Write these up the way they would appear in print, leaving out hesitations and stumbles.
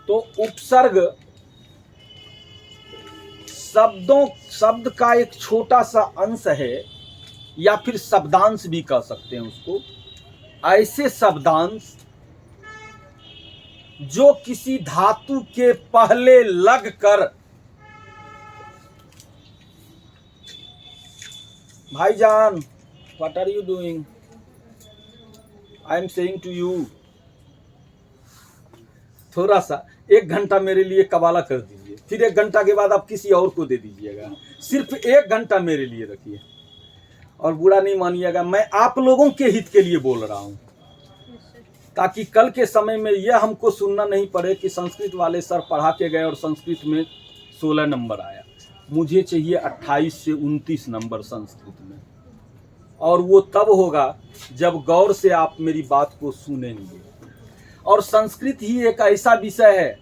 तो उपसर्ग शब्द का एक छोटा सा अंश है, या फिर शब्दांश भी कह सकते हैं उसको। ऐसे शब्दांश जो किसी धातु के पहले लगकर, भाईजान what are you doing, I am saying to you, थोड़ा सा 1 घंटा मेरे लिए कबाला कर दीजिए, फिर 1 घंटा के बाद आप किसी और को दे दीजिएगा। सिर्फ 1 घंटा मेरे लिए रखिए, और बुरा नहीं मानिएगा, मैं आप लोगों के हित के लिए बोल रहा हूं, ताकि कल के समय में यह हमको सुनना नहीं पड़े कि संस्कृत वाले सर पढ़ा के गए और संस्कृत में 16 नंबर आया। मुझे चाहिए 28 से 29 नंबर संस्कृत में, और वो तब होगा जब गौर से आप मेरी बात को सुनेंगे। और संस्कृत ही एक ऐसा विषय है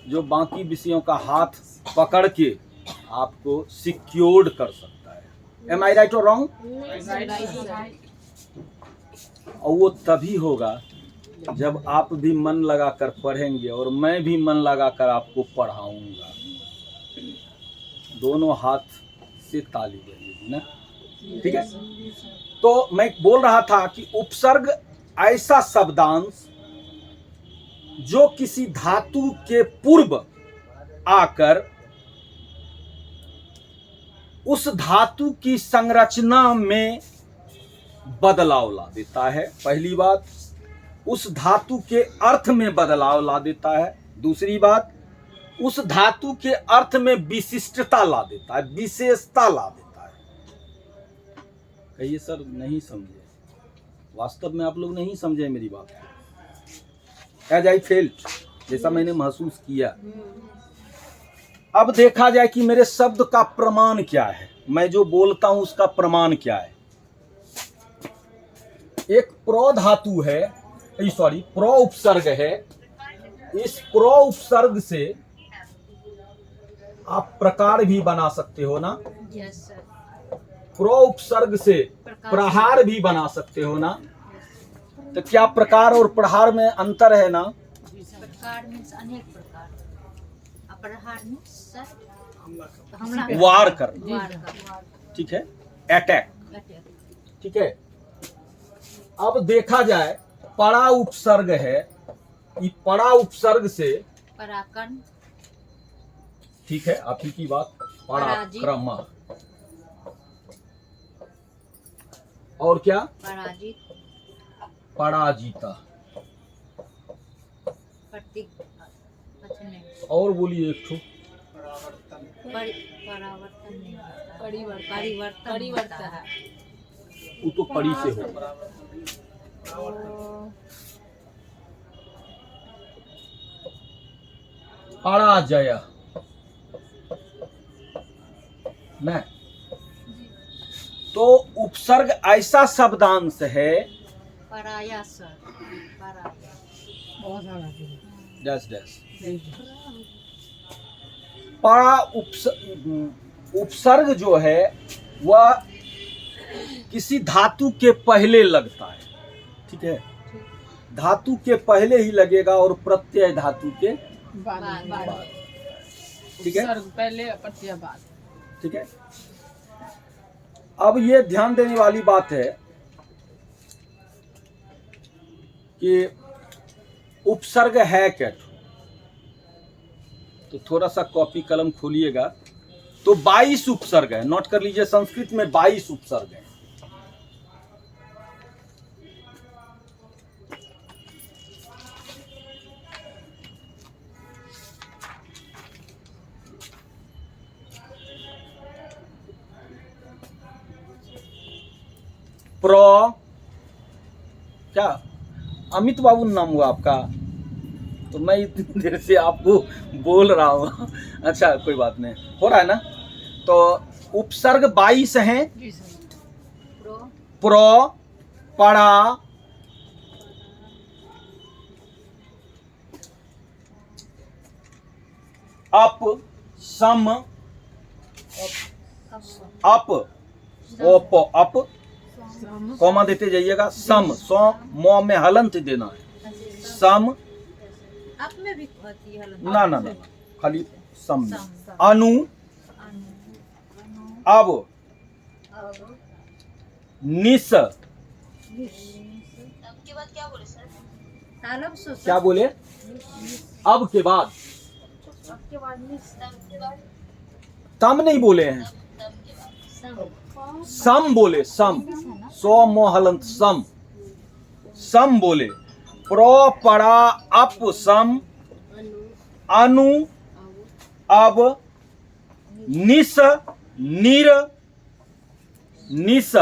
जो बाकी विषयों का हाथ पकड़ के आपको सिक्योर्ड कर सकता है। एम आई राइट और रॉन्ग? और वो तभी होगा जब आप भी मन लगाकर पढ़ेंगे और मैं भी मन लगाकर आपको पढ़ाऊंगा। दोनों हाथ से ताली बजेगी ना, ठीक है? तो मैं बोल रहा था कि उपसर्ग ऐसा शब्दांश जो किसी धातु के पूर्व आकर उस धातु की संरचना में बदलाव ला देता है। पहली बात, उस धातु के अर्थ में बदलाव ला देता है। दूसरी बात, उस धातु के अर्थ में विशिष्टता ला देता है, विशेषता ला देता है। कहिए सर नहीं समझे, वास्तव में आप लोग नहीं समझे मेरी बात। एज आई फेल्ट, जैसा मैंने महसूस किया। अब देखा जाए कि मेरे शब्द का प्रमाण क्या है, मैं जो बोलता हूं उसका प्रमाण क्या है। एक प्रो धातु है, सॉरी प्रो उपसर्ग है। इस प्रो उपसर्ग से आप प्रकार भी बना सकते हो ना? Yes sir. प्रो उपसर्ग से प्रहार भी बना सकते हो ना? तो क्या प्रकार और प्रहार में अंतर है ना? प्रकार में अनेक प्रकार, प्रहार में सर वार कर, ठीक है, अटैक, ठीक है। अब देखा जाए परा उपसर्ग है, ये परा उपसर्ग से पराक्रम, ठीक है, आप ही की बात, पराक्रम, और क्या? पराजित, पराजिता, और बोलिए एक ठो, परावर्तन नहीं होता, परिवर्तन है, वो तो पड़ी से होगा। पराजय न, तो उपसर्ग ऐसा शब्दांश है, पराया सर, डैश डैश, परा उपसर्ग जो है वह किसी धातु के पहले लगता है, ठीक है, धातु के पहले ही लगेगा और प्रत्यय धातु के बाद, ठीक है, पहले प्रत्यय बाद, ठीक है। अब ये ध्यान देने वाली बात है कि उपसर्ग है क्या, तो थोड़ा सा कॉपी कलम खोलिएगा तो 22 उपसर्ग है, नोट कर लीजिए, संस्कृत में 22 उपसर्ग है। प्रो, क्या अमित बाबू नाम हुआ आपका, तो मैं इतनी देर से आपको बोल रहा हूँ। अच्छा कोई बात नहीं, हो रहा है ना। तो उपसर्ग 22 हैं, प्रो, पड़ा, अप, सम, अप, ओप, अप, कॉमा देते जाइएगा, सम, सौ मो में हलंत देना है, सम, आप में भी होती है हलन। ना ना ना ना, खाली सम में। सम। अनु अब निस के बाद क्या बोले सर? तालब so sir. क्या बोले? अब के बाद अब के बाद निस तब के बाद तम नहीं बोले हैं, सम। सम बोले, सम। सो मोहलंत सम, सम बोले। प्रो पड़ा अप सम अनु अब निस नीर निस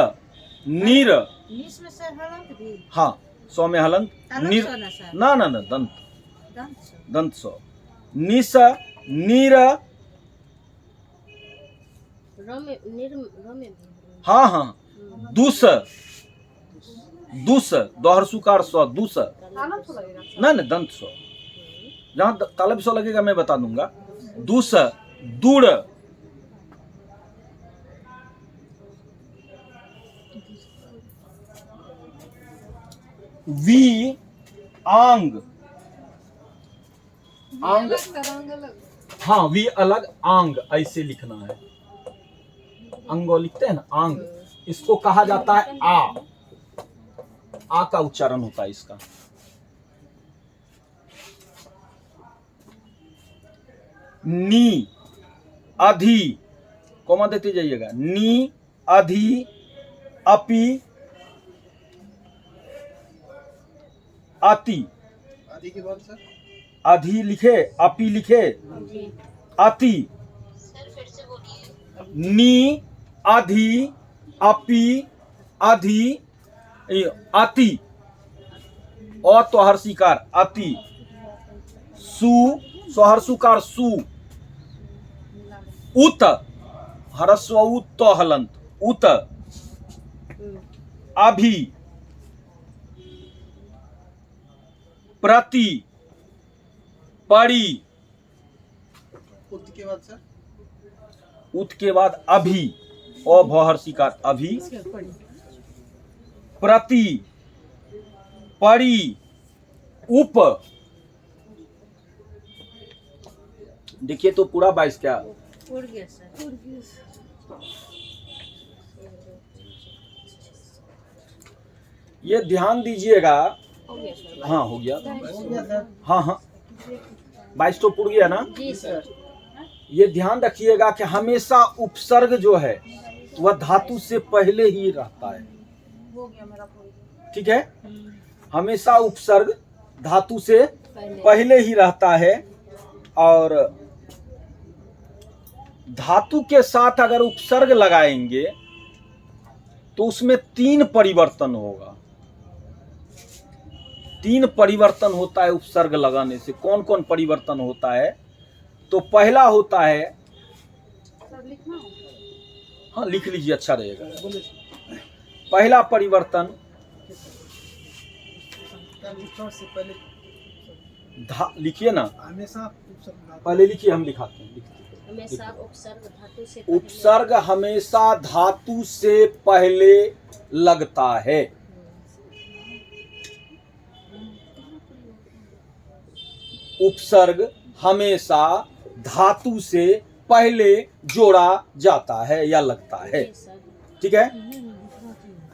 नीर। निस में सर हलंत भी। हाँ, सौ में हलंत तालब नीर। सो ना सर। ना ना ना, दंत दंत सो। दंत सौ। निस नीर। रमे रमे हाँ हाँ, दुस दुस दोहर सुकार सौ दुस। तालब सो लगेगा। ना ना, दंत सौ। जहां तालब सौ लगेगा मैं बता दूंगा। दुस दूर वी आंग आंग। हाँ, वी अलग आंग ऐसे लिखना है। अंगो लिखते हैं ना, आंग। इसको कहा जाता है आ का उच्चारण होता है इसका। नी अधि, कोमा देते जाइएगा। नी अधि अपि अति। आदि के बाद सर अधि लिखे, अपि लिखे, अति। सर फिर से बोलिए। नी अधि अपि अधि अति। और तोहर शिकार अति। सु सोहर सुकार सु। उत हरस्व उत हलंत उत। अभि प्रति पड़ी। उत के बाद सर उत के बाद अभि और भौहर शिकार अभि। प्रति पड़ी उप। देखिए तो पूरा 22 क्या उड़ गया सर। उड़ गया। ये ध्यान दीजिएगा। हो गया सर। हाँ, हो गया। हो गया सर। हाँ हाँ, 22 तो पुड़ गया ना। जी सर। ये ध्यान रखिएगा कि हमेशा उपसर्ग जो है वह धातु से पहले ही रहता है। हो गया मेरा पूरा। ठीक है, हमेशा उपसर्ग धातु से पहले ही रहता है। और धातु के साथ अगर उपसर्ग लगाएंगे तो उसमें 3 परिवर्तन होगा। 3 परिवर्तन होता है उपसर्ग लगाने से। कौन कौन परिवर्तन होता है? तो पहला होता है, सर लिखना है। हाँ लिख लीजिए, अच्छा रहेगा। पहला परिवर्तन से पहले लिखिए ना, हमेशा पहले लिखिए, हम लिखाते हैं। हमेशा उपसर्ग धातु से उपसर्ग हमेशा धातु से पहले लगता है। उपसर्ग हमेशा धातु से पहले जोड़ा जाता है या लगता है। ठीक है,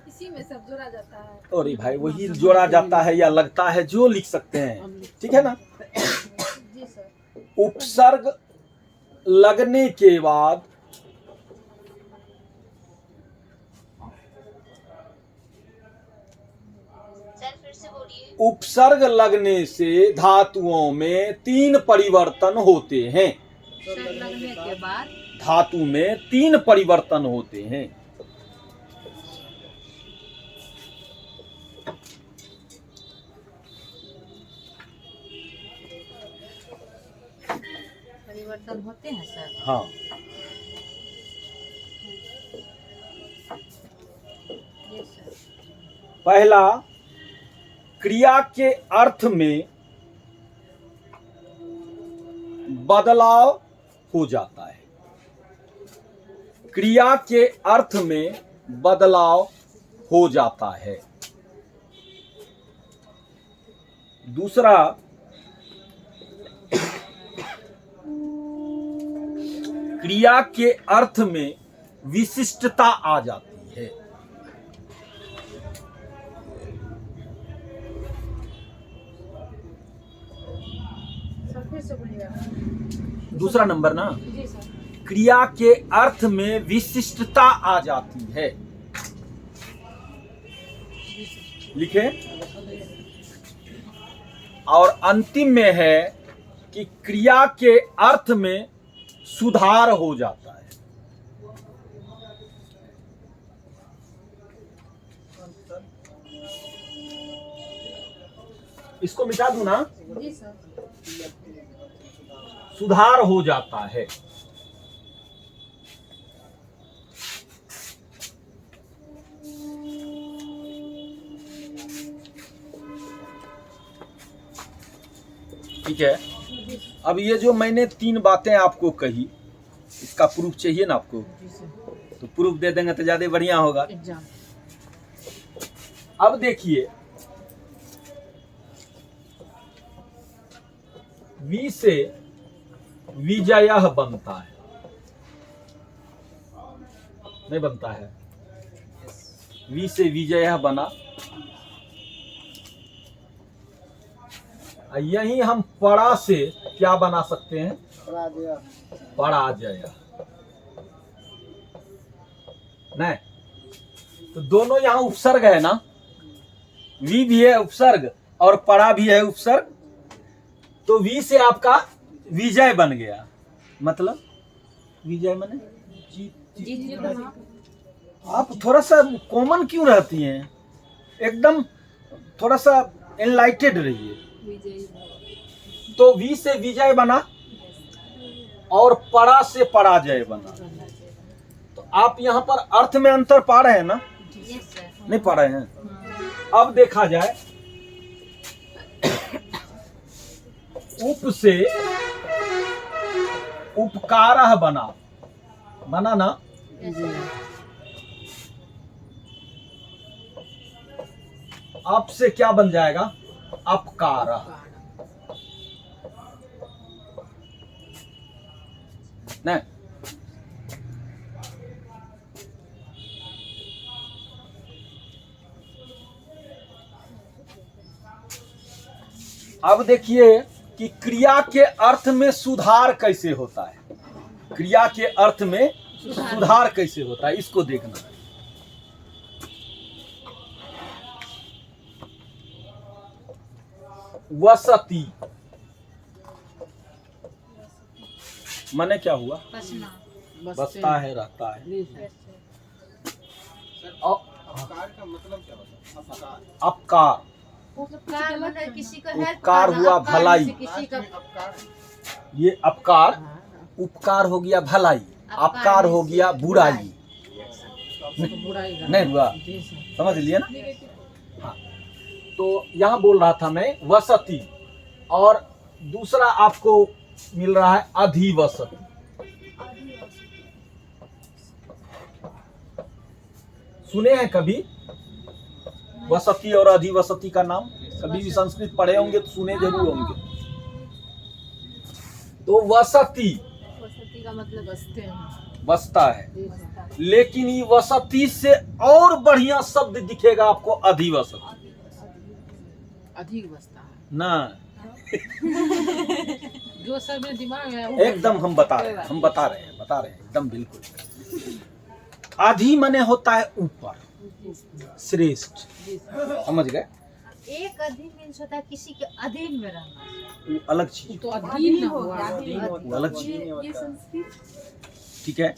इसी में सब जोड़ा जाता है। अरे भाई, वही जोड़ा जाता है या लगता है, जो लिख सकते हैं। ठीक है ना। जी सर। उपसर्ग लगने के बाद सर फिर से बोलिए। उपसर्ग लगने से धातुओं में 3 परिवर्तन होते हैं। सर लगने के बाद धातु में 3 परिवर्तन होते हैं। परिवर्तन होते हैं सर। हाँ, जी सर। पहला, क्रिया के अर्थ में बदलाव हो जाता है। क्रिया के अर्थ में बदलाव हो जाता है। दूसरा, क्रिया के अर्थ में विशिष्टता आ जाती है। सर फिर से बोलिएगा। दूसरा नंबर ना, जी सर। क्रिया के अर्थ में विशिष्टता आ जाती है। लिखे। और अंतिम में है कि क्रिया के अर्थ में सुधार हो जाता है। इसको मिटा दूं ना, जी सर। सुधार हो जाता है। ठीक है। अब ये जो मैंने 3 बातें आपको कही, इसका प्रूफ चाहिए ना आपको, तो प्रूफ दे देंगे तो ज्यादा बढ़िया होगा। एग्जाम। अब देखिए, वी से विजयः बनता है, नहीं बनता है? वी से विजयः बना। यही हम पड़ा से क्या बना सकते हैं? पराजय। नहीं तो दोनों यहां उपसर्ग है ना, वी भी है उपसर्ग और पड़ा भी है उपसर्ग, तो वी से आपका विजय बन गया। मतलब विजय माने जीत। आप थोड़ा सा कॉमन क्यों रहती हैं? एकदम थोड़ा सा एनलाइटेड रहिए। तो वी से विजय बना और परा से पराजय बना। तो आप यहाँ पर अर्थ में अंतर पा रहे हैं ना? नहीं पा रहे हैं? अब देखा जाए, उप से उपकारः बना ना। अब से क्या बन जाएगा? अपकारः। नहीं, अब देखिए कि क्रिया के अर्थ में सुधार कैसे होता है। क्रिया के अर्थ में सुधार कैसे होता है, इसको देखना है। वसती माने क्या हुआ? बसता है, रहता है। अपकार का मतलब क्या होता है? अपकार, उपकार मतलब किसी का हेल्प उपकार करना, हुआ अपकार भलाई। से किसी का अपकार ये अपकार, उपकार हो गया भलाई, अपकार हो गया बुराई। नहीं हुआ? समझ लिया ना? हाँ। तो यहाँ बोल रहा था मैं वसती, और दूसरा आपको मिल रहा है अधिवसति। सुने हैं कभी वसती और अधिवसति का नाम? कभी भी संस्कृत पढ़े होंगे तो सुने जरूर होंगे। तो वसती का मतलब बसते हैं, बसता है, लेकिन ये वसती से और बढ़िया शब्द दिखेगा आपको अधिवसति। अधिक बसता है ना, जो सर मेरे दिमाग में है वो एकदम हम बता रहे हैं एकदम बिल्कुल। आधी मने होता है ऊपर, श्रेष्ठ। समझ गए? एक अधीन मीन्स होता है किसी के अधीन में रहना, वो अलग चीज, तो अधीन हो गया। वो अलग चीज। ये संस्कृत ठीक है।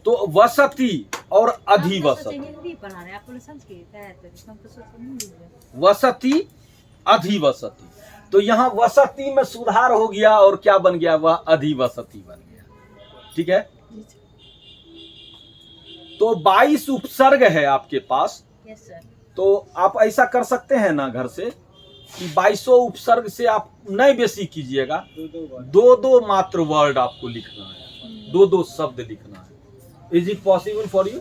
तो वसती और अधिवसति, हिंदी पढ़ा रहे हैं आप लोग, संस्कृत है तो हम तो सोचते हिंदी। वसती अधिवसति। तो यहाँ वसती में सुधार हो गया और क्या बन गया? वह अधिवसति बन गया। ठीक है। तो 22 उपसर्ग है आपके पास। Yes sir. तो आप ऐसा कर सकते हैं ना घर से कि 22 उपसर्ग से आप नहीं बेसी कीजिएगा, दो मात्र वर्ड आपको लिखना है, दो शब्द लिखना है। Is it possible for you?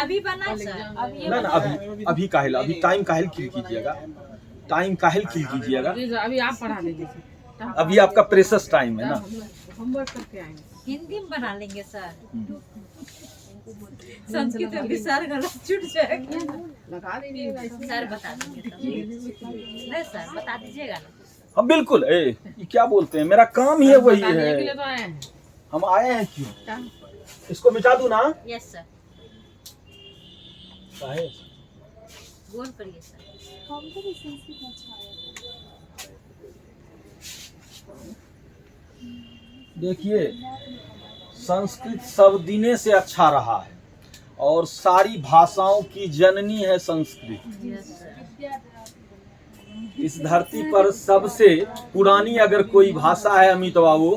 अभी बना सर, अभी ना अभी काहिल, अभी टाइम काहिल किल कीजिएगा, टाइम काहिल किल कीजिएगा। अभी आप पढ़ा दीजिए। अभी आपका प्रेशस टाइम है ना। होमवर्क करके आएंगे। हिंदी में बना लेंगे सर। हम्म। संस्कृत में भी सर गलत छूट जाएगा। लगा दीजिएगा सर बता देंगे तो। नहीं सर बता दीजिएगा ना। हाँ बिल्कुल। ये क्या बोलते हैं, मेरा काम ही वही बताने के है। लिए तो आए हैं। हम आए हैं क्यों? क्या? इसको मिटा दूं ना? Yes sir. काहे? गोल करिए सर। देखिए, संस्कृत सब दिने से अच्छा रहा है और सारी भाषाओं की जननी है संस्कृत। Yes sir. इस धरती पर सबसे पुरानी अगर कोई भाषा है अमित बाबू,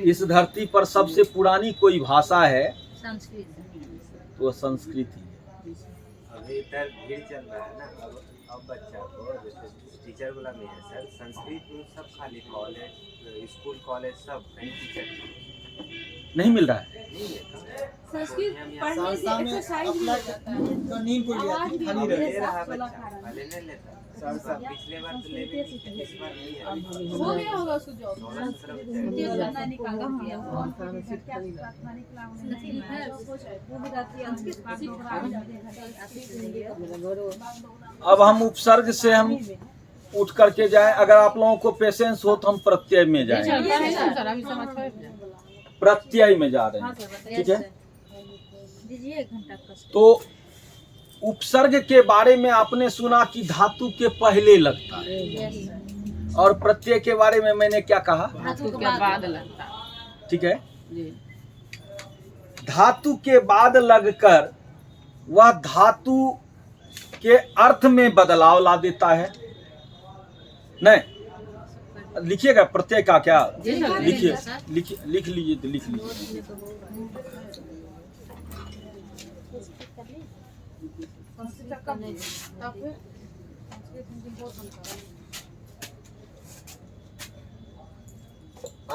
इस धरती पर सबसे पुरानी कोई भाषा है संस्कृत। तो वह संस्कृत ही है। अभी इधर भीड़ चल रहा है ना। अब बच्चा को जैसे टीचर वाला में है सर, संस्कृत में सब खाली कॉलेज स्कूल कॉलेज सब कहीं टीचर नहीं मिल रहा है। नहीं है। संस्कृत पढ़ने से एक्सरसाइज भी हो जाता है। नींद को लिया आवाज भी खाली ले रहे रहा है बच्चा, पहले नहीं लेता। पिछले बार तो ले भी नहीं, इस बार नहीं है। हो गया होगा उसको जॉब। 16 17 निकाला किया हुआ। अब हम उपसर्ग से हम उठ करके जाएं। अगर आप लोगों को पेशेंस हो तो हम प्रत्यय में जाएं। चलता है ना सर, अभी समझ पाए। प्रत्यय में जा रहे हैं, ठीक है। दीजिए 1 घंटा का। तो उपसर्ग के बारे में आपने सुना कि धातु के पहले लगता है, यस सर। और प्रत्यय के बारे में मैंने क्या कहा? धातु के बाद लगता है। ठीक है। जी। धातु के बाद लगकर वह धातु के अर्थ में बदलाव ला देता है। नहीं, लिखिएगा प्रत्यय का क्या? जी सर। लिखिए, लिख लीजिए तो लिख लीजिए।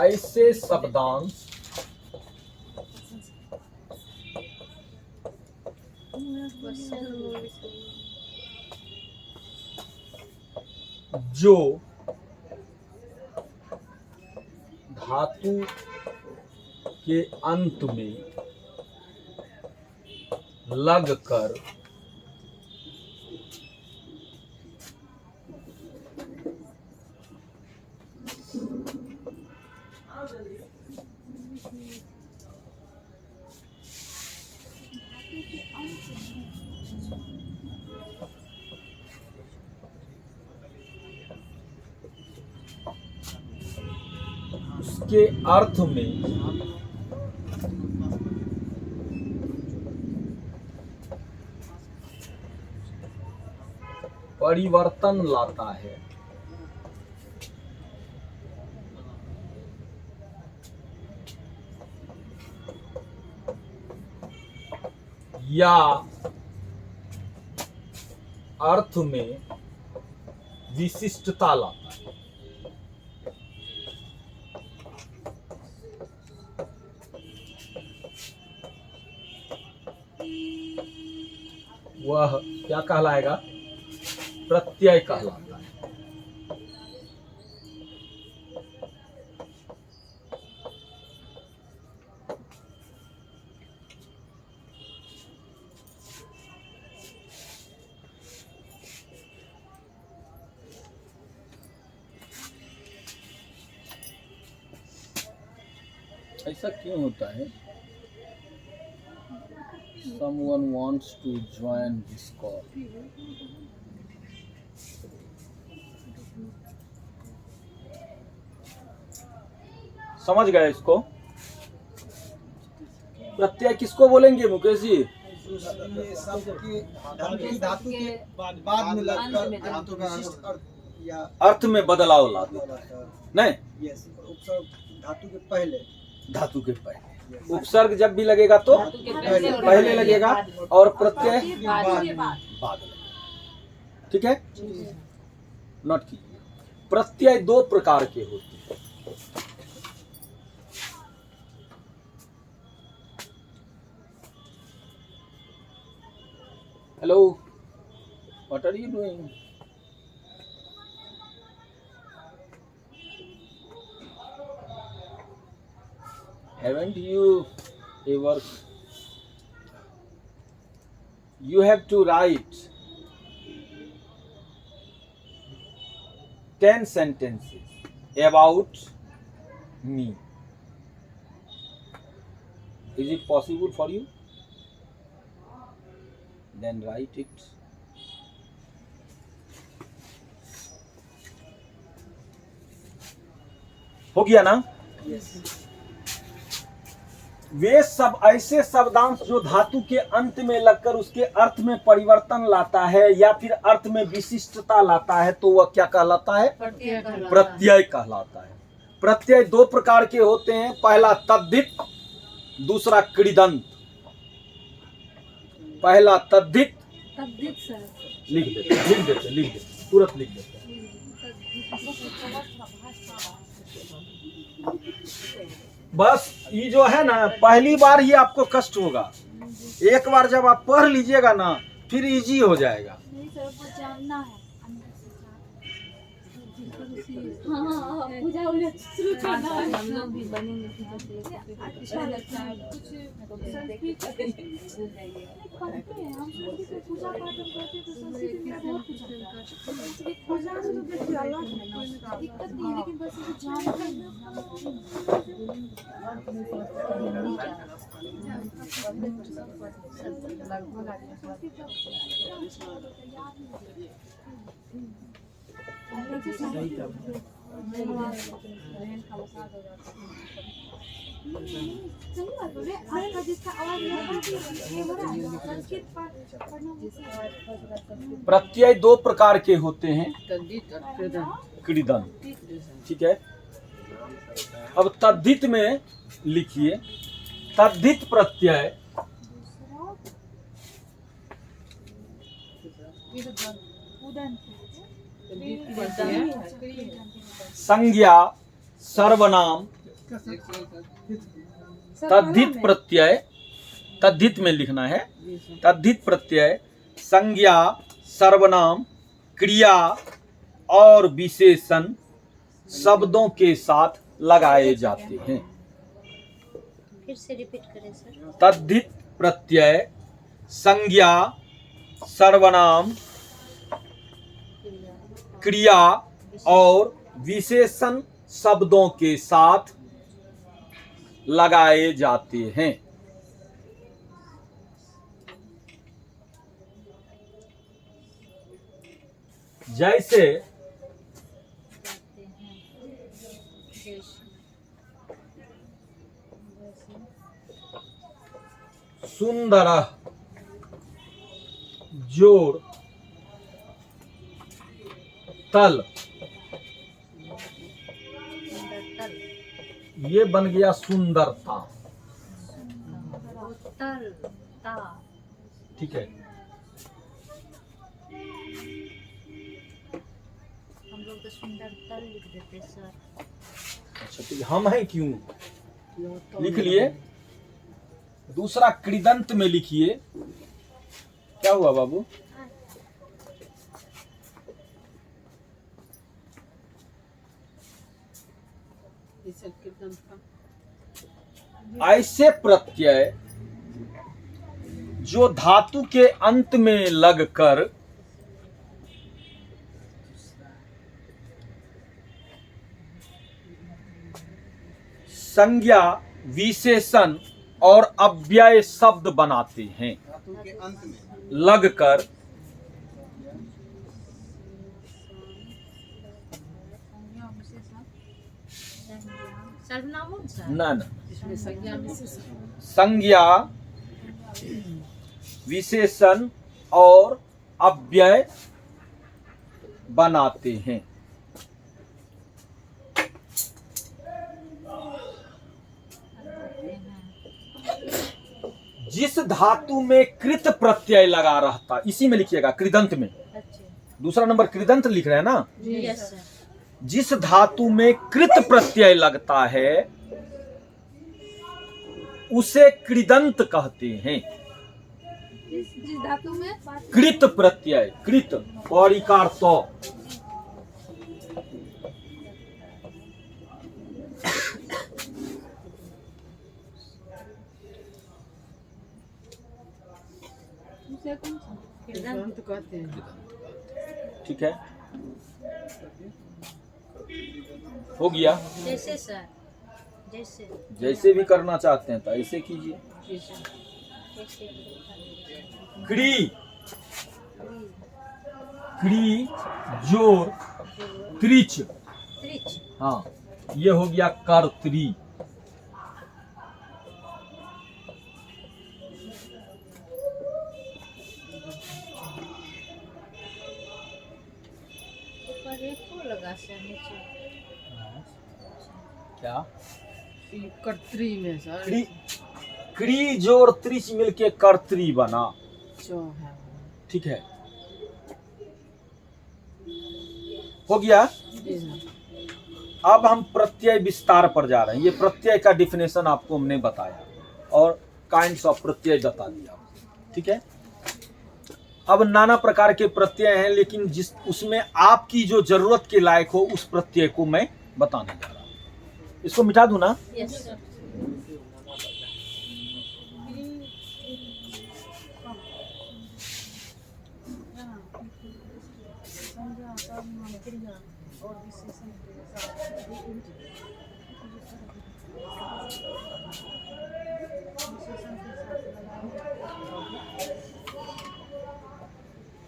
ऐसे शब्दांश जो धातु के अंत में लगकर उसके अर्थ में परिवर्तन लाता है, या अर्थ में विशिष्टता लाता है। वह क्या कहलाएगा? प्रत्यय कहलाता है। ऐसा क्यों होता है? Someone wants to join this call. समझ गए इसको? प्रत्यय किसको बोलेंगे मुकेश जी? ये सबके धातु के बाद में लगकर धातु का अर्थ या अर्थ में बदलाव ला देता है। नहीं, यस उपसर्ग धातु के पहले। धातु के पहले। उपसर्ग जब भी लगेगा तो पहले लगेगा और प्रत्यय बाद लगेगा। ठीक है, नोट कीजिए। प्रत्यय 2 प्रकार के होते हैं। Hello, what are you doing? Haven't you ever? You have to write 10 sentences about me. Is it possible for you? Then write it. हो गया ना? वे सब ऐसे शब्दांश जो धातु के अंत में लगकर उसके अर्थ में परिवर्तन लाता है या फिर अर्थ में विशिष्टता लाता है, तो वह क्या कहलाता है? प्रत्यय कहलाता है। प्रत्यय दो प्रकार के होते हैं, पहला तद्धित, दूसरा कृदंत। पहला तद्धित, सर। लिख देते तुरंत लिख देते। बस ये जो है ना, पहली बार ही आपको कष्ट होगा, एक बार जब आप पढ़ लीजिएगा ना फिर इजी हो जाएगा। नहीं सर, वो जानना है अंदर से। हाँ, पूजा शुरू करना है। हम लोग भी बनेंगे अच्छा लगता है। कुछ संस्कृत पढ़ते हैं हम, संस्कृत पूजा पाठ हम करते हैं तो संस्कृत में बहुत कुछ आता है। संस्कृत पूजा में तो देखिए अलग है, दिक्कत नहीं है, लेकिन बस ये जानना सही बात बोले। आपका जिसका आवाज प्रत्यय दो प्रकार के होते हैं, कृदंत। ठीक है, अब तद्धित में लिखिए, तद्धित प्रत्यय संज्ञा सर्वनाम। तद्धित प्रत्यय, तद्धित में लिखना है, तद्धित प्रत्यय संज्ञा सर्वनाम क्रिया और विशेषण शब्दों के साथ लगाए जाते हैं। फिर से रिपीट करें सर। तद्धित प्रत्यय संज्ञा सर्वनाम क्रिया और विशेषण शब्दों के साथ लगाए जाते हैं। जैसे सुंदर जोड़ तल, ये बन गया सुंदरता। ठीक है, हम लोग तो सुंदरता लिख देते सर। अच्छा तो हम हैं क्यों? लिख लिए। दूसरा कृदंत में लिखिए। क्या हुआ बाबू? ऐसे प्रत्यय जो धातु के अंत में लगकर संज्ञा विशेषण और अव्यय शब्द बनाते हैं। धातु के अंत में लगकर सर्वनाम सर। ना संज्ञा विशेषण और अव्यय बनाते हैं। जिस धातु में कृत प्रत्यय लगा रहता, इसी में लिखिएगा कृदंत में। दूसरा नंबर कृदंत लिख रहे हैं ना? Yes sir. जिस धातु में कृत प्रत्यय लगता है उसे कृदंत कहते हैं। जिस धातु में कृत प्रत्यय, कृत और इकार तो। तुरंत कहते हैं। ठीक है, हो गया। जैसे सर, जैसे जैसे भी करना चाहते हैं तो ऐसे कीजिए। जैसे क्री, क्री जोर त्रिच, त्रिच, हाँ ये हो गया कर्त्री। ऊपर एक को लगा सर, नीचे क्या कर्त्री में सर क्री, क्री जोर त्रिच मिलके कर्त्री बना। जो है। ठीक है, हो गया। जी सर। अब हम प्रत्यय विस्तार पर जा रहे हैं। ये प्रत्यय का डिफिनेशन आपको हमने बताया और काइंड्स ऑफ प्रत्यय बता दिया। ठीक है, अब नाना प्रकार के प्रत्यय हैं, लेकिन जिस उसमें आपकी जो जरूरत के लायक हो उस प्रत्यय को मैं बताने जा रहा हूं। इसको मिटा दूं ना? Yes sir.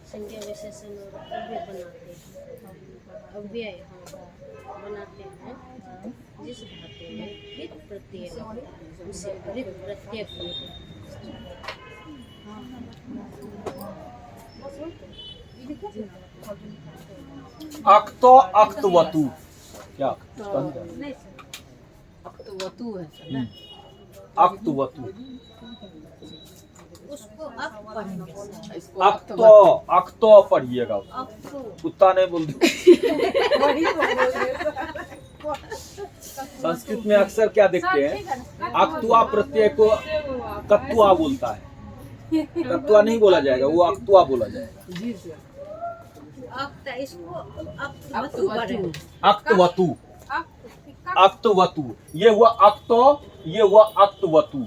संज्ञा विशेषण और अव्यय बनाते हैं। अव्यय हाँ बनाते हैं जिस धातु में हित प्रत्यय हो, उसे हरित प्रत्यय बोलते हैं। अक्तो अक्तवतु, क्या नहीं सर, अक्तवतु है सर ना? अक्तवतु, उसको अक पढ़ेंगे सर। इसको अक्तो, अक्तो पढ़िएगा। अक्तो कुत्ता नहीं बोल दो। संस्कृत में अक्सर क्या देखते हैं, अक्तुआ प्रत्यय को कत्तुआ बोलता है। कत्तुआ नहीं बोला जाएगा, वो अक्तुआ बोला जाएगा। जी सर। अक्ता इसको अक्तवतु पढ़ेंगे। अक्तवतु, अक्तवतु, ये हुआ अक्तो, ये हुआ अक्तवतु।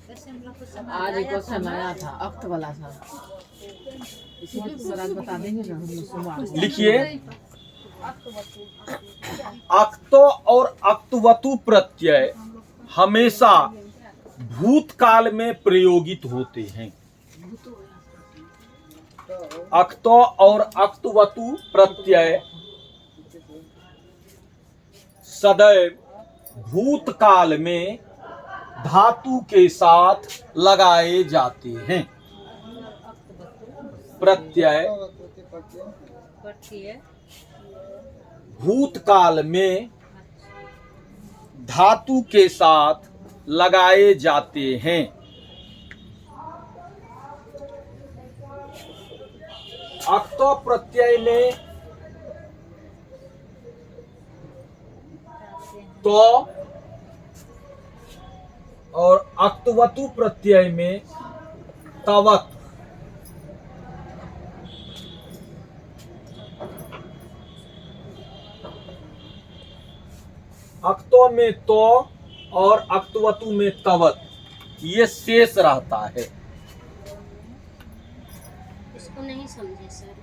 वैसे हम लोग को आज एक क्वेश्चन आया था अक्त वाला था, इसी को सर आज बता देंगे ना हम लोग सोमवार को। लिखिए, अक्तो और अक्तवतु प्रत्यय हमेशा भूतकाल में प्रयोगित होते हैं। अक्तो और अक्तवतु प्रत्यय सदैव भूतकाल में धातु के साथ लगाए जाते हैं। प्रत्यय पढ़िए। भूतकाल में धातु के साथ लगाए जाते हैं। अक्तो प्रत्यय में तो और अक्तवतु प्रत्यय में तवत। अक्तो में तो और अक्तवतु में तवत, ये शेष रहता है। इसको नहीं समझे सर।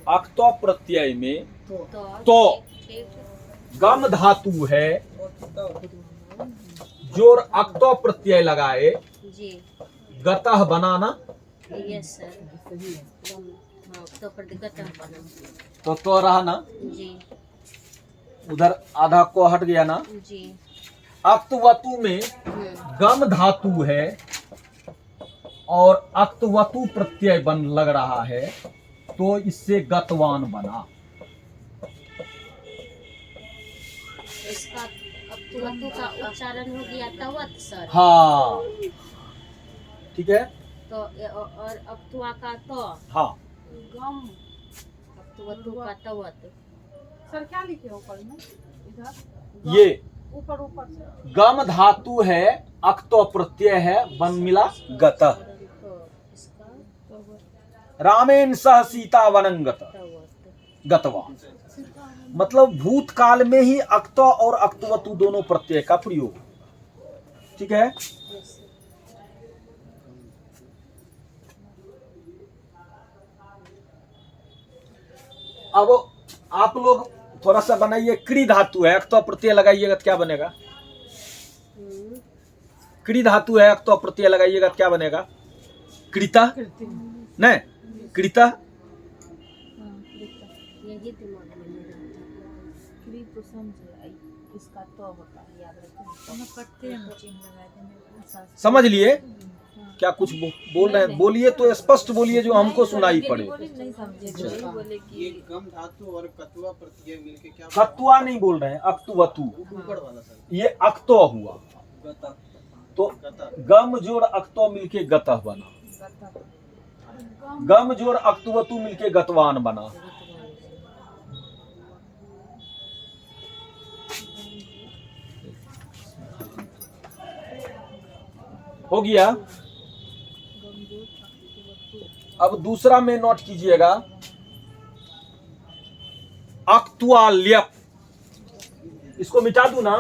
अक्तो प्रत्यय में तो तो ठीक। गम धातु है, जो अक्तो प्रत्यय लगाए जी गतः बनाना, यस सर। हाँ तो प्रतिगत बना। तो रहा ना, जी उधर आधा को हट गया ना। जी। अक्तवतु में गम धातु है और अक्तवतु प्रत्यय बन लग रहा है, तो इससे गतवान बना। इसका अक्तवतु का उच्चारण हो गया तवत सर। हाँ ठीक है। तो और अक्तुआ का तो हाँ गम अक्तवतु का तवत। सर क्या लिखे ऊपर में इधर ये ऊपर ऊपर से गम धातु है, अक्तो प्रत्यय है, बन मिला गतः। तो इसका रामेण सह सीता वनंगत तवत। गतवान। मतलब भूतकाल में ही अक्तो और अक्तवतु दोनों प्रत्यय का प्रयोग। ठीक है। अब आप लोग थोड़ा सा बनाइए, क्री धातु है, तो प्रत्यय लगाइएगा तो क्या बनेगा? क्री धातु है, तो प्रत्यय लगाइएगा तो क्या बनेगा? कृता नहीं, कृता यही दिमाग में नहीं रहता। क्री तो समझे, इसका तो होता है, याद रखें। पट्टे में चिन्ह लगा देंगे। समझ लिए? क्या कुछ बोल रहे हैं? बोलिए तो स्पष्ट बोलिए, जो हमको सुनाई पड़े। नहीं समझे तो यही बोले ये कि गम धातु और कतुआ प्रत्यय मिलके क्या कत्वा नहीं बोल रहे हैं, अक्तुवतु। ऊपर वाला सर ये अक्तो हुआ, गता तो गता गम जोड़ अक्तो मिलके गतः बना, गम जोड़ अक्तुवतु मिलके गतवान बना। हो गया। अब दूसरा में नोट कीजिएगा, अक्तुआल्यप। इसको मिटा दूं ना,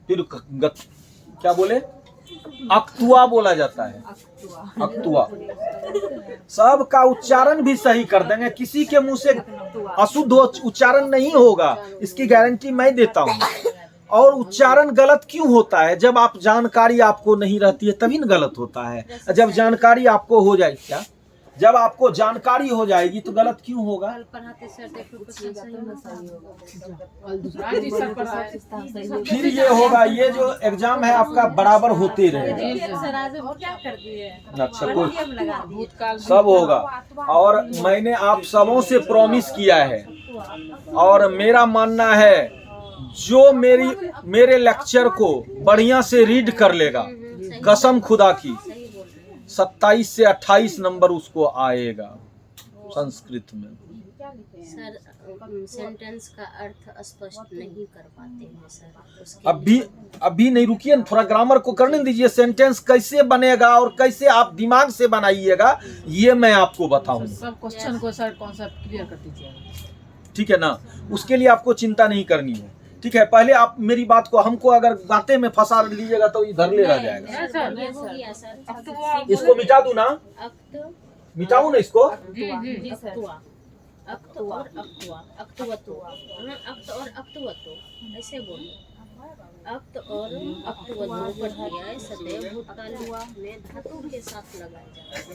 फिर क्या बोले? अक्तुआ बोला जाता है, अक्तुआ। सब का उच्चारण भी सही कर देंगे, किसी के मुंह से अशुद्ध उच्चारण नहीं होगा, इसकी गारंटी मैं देता हूं। और उच्चारण गलत क्यों होता है? जब आप जानकारी आपको नहीं रहती है तभी न गलत होता है। जब जानकारी आपको हो जाएगी, क्या जब आपको जानकारी हो जाएगी तो गलत क्यों होगा? कल पढ़ाते सर देखो कुछ सही सही फिर ये होगा, ये जो एग्जाम है आपका बराबर होते रहेगा। सर आज हम क्या कर दिए? अच्छा, कोई हम लगा दिए। सब होगा। और मैंने आप सबों से प्रॉमिस किया है, और मेरा मानना है जो मेरे लेक्चर को बढ़िया से रीड कर लेगा, कसम खुदा की, 27 से 28 नंबर उसको आएगा संस्कृत में। सर सेंटेंस का अर्थ स्पष्ट नहीं कर पाते हैं सर, उसके अभी नहीं, रुकिए, थोड़ा ग्रामर को करने दीजिए। सेंटेंस कैसे बनेगा और कैसे आप दिमाग से बनाइएगा, ये मैं आपको बताऊंगा। सब क्वेश्चन को सर कॉन्सेप्ट क्लियर कर दीजिए, ठीक है ना? उसके लिए आपको चिंता नहीं करनी है, ठीक है? पहले आप मेरी बात को, हमको अगर बातें में फंसा लीजिएगा तो इधर ले रह जाएगा। ये हो गया सर। इसको मिटा दूं ना, मिटाऊं ना इसको? अक्तुआ, अक्त और अक्तुआ, अक्तुवतु, अक्त और अक्तुवतु ऐसे बोलो। अक्त और अक्तुवतु प्रत्यय सदैव भूतकाल में धातु के साथ लगाए जाते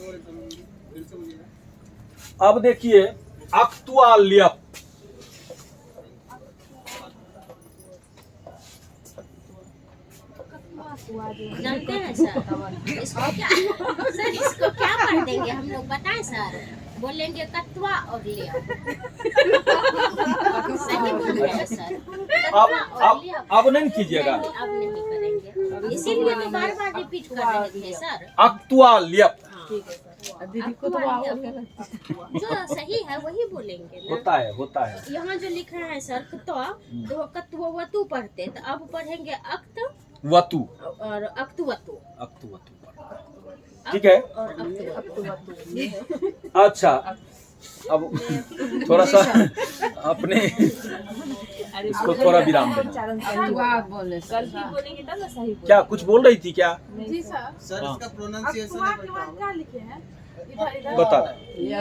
हैं। अब देखिए, अक्तुआल्यप, जानते हैं सर इसको क्या पढ़ देंगे हम लोग, बताएं सर? बोलेंगे कत्वा और लिया। सही बोल रहे हैं सर, कत्वा और लिया। अब नहीं कीजिएगा, अब नहीं करेंगे, इसीलिए तो बार बार रिपीट कर रहे थे सर। अक्तुआल्यप दीदी को तो जो सही है वही बोलेंगे ना। होता है। यहाँ जो लिखा है सर कत्वा, तो कत्ववतु पढ़ते, तो अब पढ़ेंगे अक्त वतु और अक्तुवतु। ठीक है। और अक्तुवतु। अच्छा, अब थोड़ा सा अपने इसको थोड़ा विराम देना। बोले बोलेंगे तब ना सही बोलेंगे। क्या कुछ बोल रही थी क्या? जी सर। सर हाँ। इसका प्रोनाउंसिएशन अक्टूबर के बाद क्या लिखे हैं? इधर इधर बता रहे।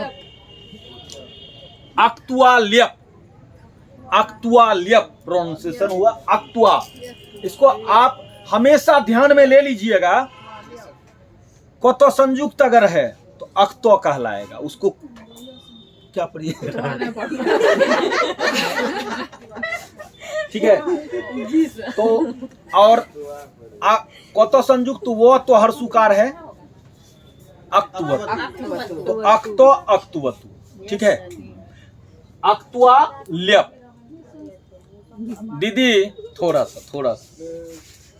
अक्तुआल्यप, अक्तुआल्यप प्रोनाउंसिएशन हुआ अक्तुआ। इसको आप हमेशा ध्यान में ले लीजिएगा। कोतो संयुक्त अगर है तो अक्तो कहलाएगा, उसको क्या पढ़िए। ठीक है। तो और कोतो संयुक्त वो तो हर सुकार है अक्तुवतु, तो अक्तो अक्तुवतु। ठीक है। अक्तुआ ल्यप, दीदी थोड़ा सा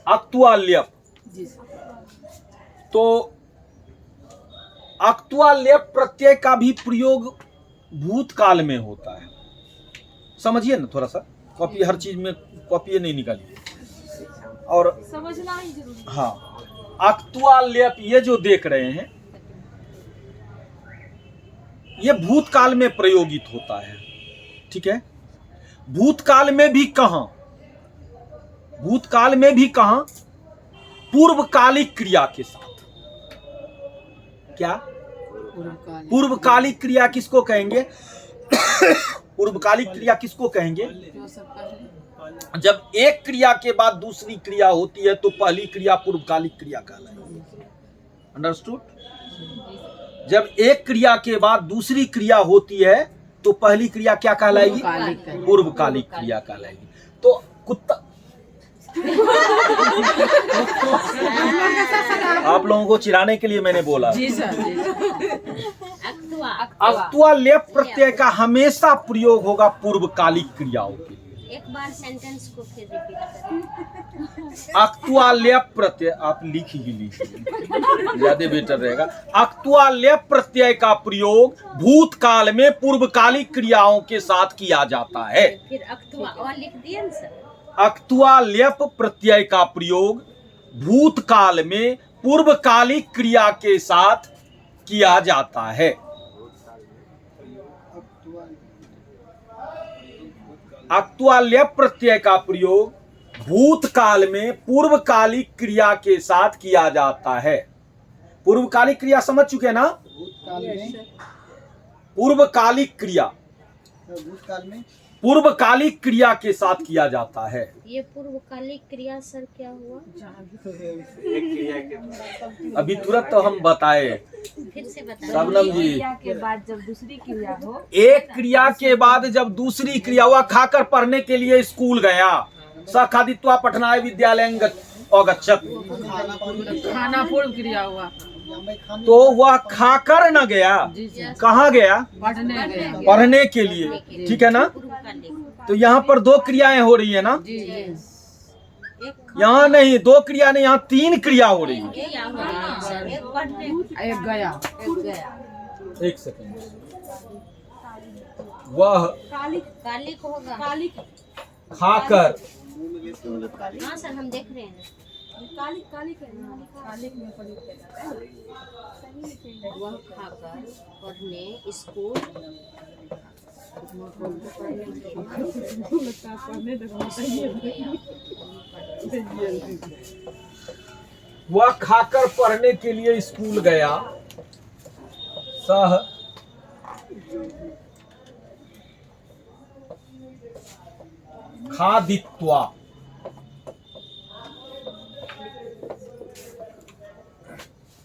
अक्तुआ ल्यप। तो अक्तुआ ल्यप प्रत्यय का भी प्रयोग भूतकाल में होता है, समझिए ना थोड़ा सा। कॉपी हर चीज में कॉपी नहीं निकालिए। और समझना ही जरूरी है। हाँ, अक्तुआ ल्यप ये जो देख रहे हैं ये भूतकाल में प्रयोगित होता है। ठीक है। भूतकाल में भी कहां, भूतकाल में भी कहां, पूर्वकालिक क्रिया के साथ। क्या? पूर्वकालिक क्रिया किसको कहेंगे? पूर्वकालिक क्रिया किसको कहेंगे? जब एक क्रिया के बाद दूसरी क्रिया होती है तो पहली क्रिया पूर्वकालिक क्रिया कहलाएगी। अंडरस्टूड? जब एक क्रिया के बाद दूसरी क्रिया होती है तो पहली क्रिया क्या कहलाएगी? पूर्वकालिक क्रिया कहलाएगी। तो कुत्ता आप लोगों को चिढ़ाने के लिए मैंने बोला। अक्तुआ लेप प्रत्यय का हमेशा प्रयोग होगा पूर्वकालिक क्रियाओं के लिए। एक बार सेंटेंस को फिर रिपीट करें। अक्तुआ लेप प्रत्यय आप लिख ही लीजिए, ज्यादा बेटर रहेगा। अक्तुआ लेप प्रत्यय का प्रयोग भूतकाल में पूर्वकालिक क्रियाओं के साथ किया जाता है। फिर अक्तुआ और लिख दिए ना सर। अक्तुआ लेप प्रत्यय का प्रयोग भूतकाल में पूर्वकालिक क्रिया के साथ किया जाता है। अक्तुआ लेप प्रत्यय का प्रयोग भूतकाल में पूर्वकालिक क्रिया के साथ किया जाता है। पूर्वकालिक क्रिया समझ चुके हैं ना? भूतकाल में, पूर्वकालिक क्रिया भूतकाल में पूर्वकालिक क्रिया के साथ किया जाता है। ये पूर्वकालिक क्रिया सर क्या हुआ? एक क्रिया के बाद अभी तुरंत तो हम बताए फिर से बताइए। शबनम जी, क्रिया के बाद जब दूसरी क्रिया हो, एक क्रिया के बाद जब दूसरी क्रिया हुआ, खाकर पढ़ने के लिए स्कूल गया, स खादित्वा पठनाय विद्यालय अगच्छत, खाना पूर्व क्रिया हुआ, तो वह खाकर न गया, कहाँ गया? पढ़ने गया। पढ़ने के लिए। ठीक है ना? पूर्वकालिक। तो यहाँ पर दो क्रियाएं हो रही है ना? जी जी। एक यहाँ नहीं, दो क्रिया नहीं, यहाँ तीन क्रिया हो रही है। क्या हो रहा है सर? एक पढ़ने, एक गया। एक गया। एक सेकंड। वह कालिक होगा। खाकर हाँ सर, हम देख रहे हैं। वह खाकर पढ़ने स्कूल वह खाकर पढ़ने के लिए स्कूल गया। सह खादित्वा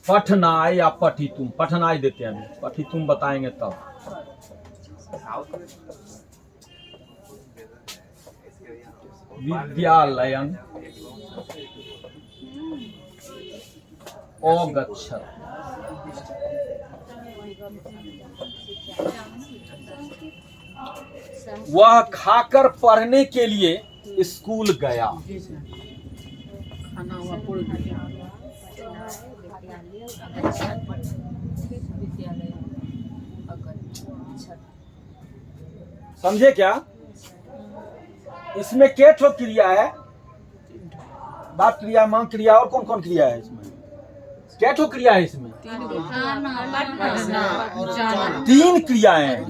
पठनाय या पठितुम, पठनाय देते हैं हम, पठितुम बताएंगे तब। विद्यालयं अगच्छत्, वह खाकर पढ़ने के लिए स्कूल गया। खाना हुआ पूर्व क्रिया। समझे क्या? इसमें के ठो क्रिया है? बात क्रिया, मां क्रिया और कौन कौन क्रिया है इसमें? क्या ठो क्रिया है इसमें? तीन क्रियाएं हैं।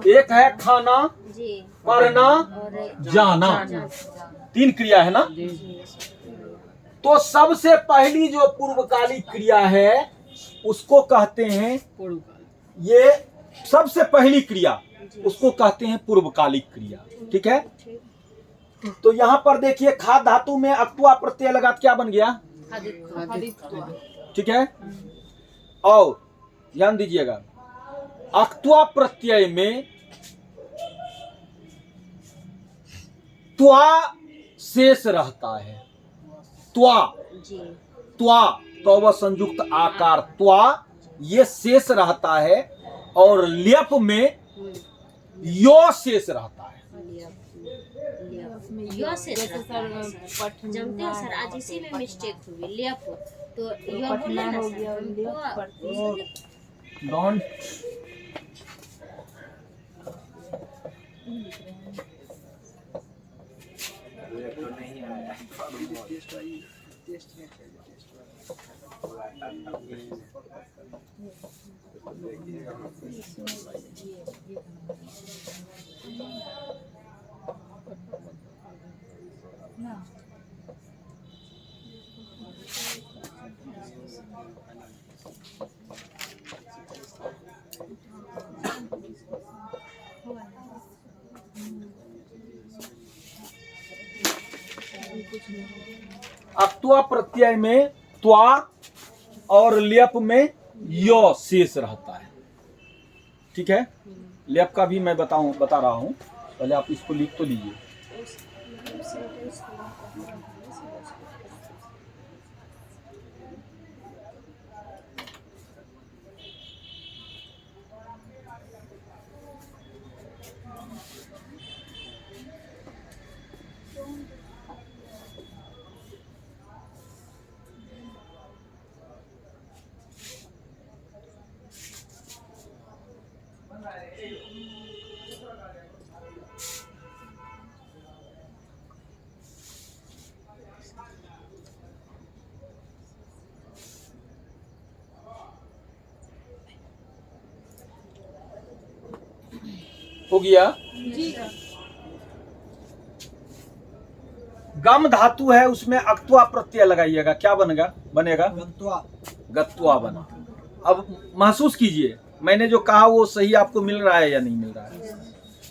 एक है खाना, जी पढ़ना, और जाना। तीन क्रिया है ना? जी। तो सबसे पहली जो पूर्वकालिक क्रिया है उसको कहते हैं, पूर्व काल। ये सबसे पहली क्रिया उसको कहते हैं पूर्वकालिक क्रिया। ठीक है? तो यहाँ पर देखिए, खा धातु में अक्तुआ प्रत्यय लगा क्या बन गया? खादित्वा। ठीक है? और ध्यान दीजिएगा, अक्तुआ प्रत्यय में त्वा शेष रहता है। त्वा, जी त्वा तो वह संयुक्त आकार त्वा ये शेष रहता है, और लेप में यो शेष रहता है। यो से जमते हैं सर, आज इसी में मिस्टेक हुई। लेप तो यो बोले ना सर, डोंट तो नहीं आया। अक्त्वा प्रत्यय में त्वा और ल्यप में यो शेष रहता है। ठीक है, ल्यप का भी मैं बता रहा हूं, पहले आप इसको लिख तो लीजिए। हो गया। गम धातु है, उसमें अक्त्वा प्रत्यय लगाइएगा, क्या बनेगा गत्वा बना। अब महसूस कीजिए, मैंने जो कहा वो सही आपको मिल रहा है या नहीं मिल रहा है।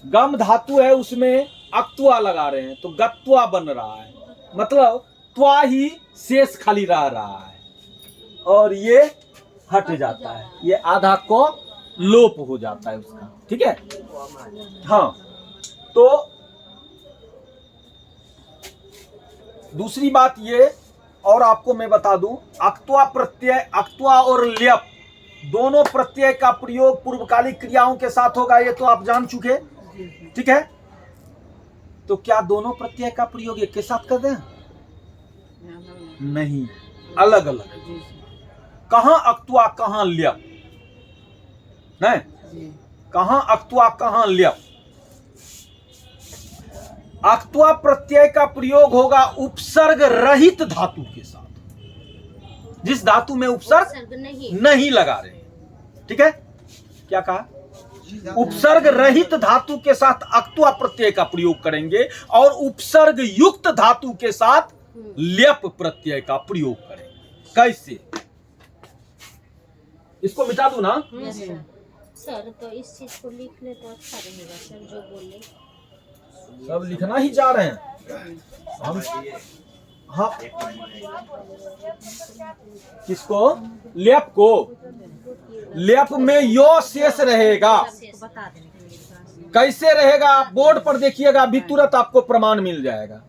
गम धातु है, उसमें अक्त्वा लगा रहे हैं तो गत्वा बन रहा है, मतलब त्वा ही शेष खाली रह रहा है और ये हट जाता है, ये आधा को लोप हो जाता है उसका। ठीक है, हाँ। तो दूसरी बात ये और आपको मैं बता दूं, अक्त्वा प्रत्यय, अक्त्वा और ल्यप दोनों प्रत्यय का प्रयोग पूर्वकालिक क्रियाओं के साथ होगा, ये तो आप जान चुके। ठीक है, तो क्या दोनों प्रत्यय का प्रयोग एक के साथ कर दें? नहीं, अलग अलग। कहां अक्त्वा कहां ल्यप, नहीं, कहां अक्त्वा कहां ल्यप। अक्त्वा प्रत्यय का प्रयोग होगा उपसर्ग रहित धातु के साथ, जिस धातु में उपसर्ग नहीं लगा रहे। ठीक है, क्या कहा? उपसर्ग रहित धातु के साथ अक्त्वा प्रत्यय का प्रयोग करेंगे और उपसर्ग युक्त धातु के साथ ल्यप प्रत्यय का प्रयोग करेंगे। कैसे? इसको मिटा दूं ना सर, तो इस चीज को लिख ले तो अच्छा रहेगा सर, जो बोले सब लिखना ही जा रहे हैं हम। हाँ, किसको? ल्यप को। ल्यप में यो शेष रहेगा। कैसे रहेगा? आप बोर्ड पर देखिएगा, अभी तुरंत आपको प्रमाण मिल जाएगा।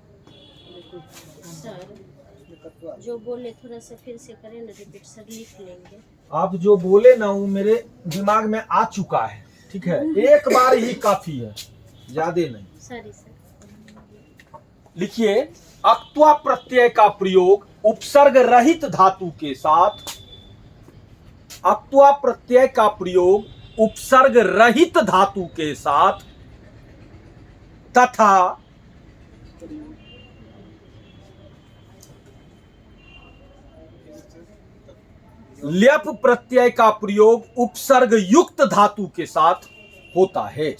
सर, जो बोले थोड़ा सा फिर से करें ना, रिपीट सर, लिख लेंगे। आप जो बोले ना वो मेरे दिमाग में आ चुका है। ठीक है, एक बार ही काफी है, ज्यादा नहीं। Sorry sir. लिखिए, अक्त्वा प्रत्यय का प्रयोग उपसर्ग रहित धातु के साथ, अक्त्वा प्रत्यय का प्रयोग उपसर्ग रहित धातु के साथ तथा ल्यप प्रत्यय का प्रयोग उपसर्ग युक्त धातु के साथ होता है।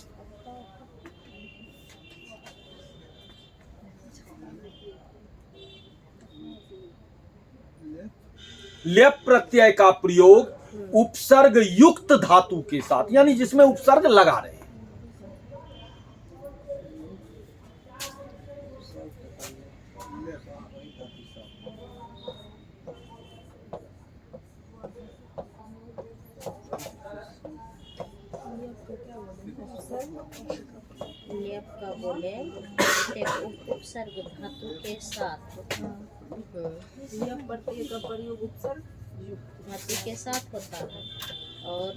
ल्यप प्रत्यय का प्रयोग उपसर्ग युक्त धातु के साथ, यानी जिसमें उपसर्ग लगा रहे हैं। ल्यप का बोले उपसर्ग धातु के साथ, ल्यप प्रत्यय का प्रयोग उपसर्ग धातु के साथ होता है और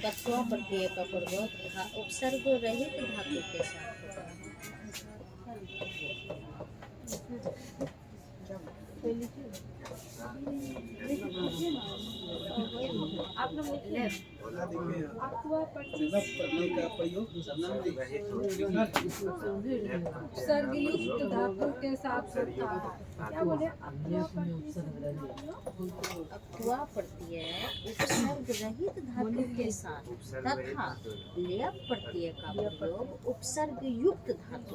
अक्त्वा प्रत्यय का प्रयोग उपसर्ग रहित धातु के साथ होता है। आप लोग लिखिए अक्त्वा प्रत्यय का प्रयोग उपसर्ग युक्त धातु के साथ होता है। क्या बोले? अक्त्वा प्रत्यय उपसर्ग रहित धातु के साथ तथा ल्यप प्रत्यय का प्रयोग उपसर्ग युक्त धातु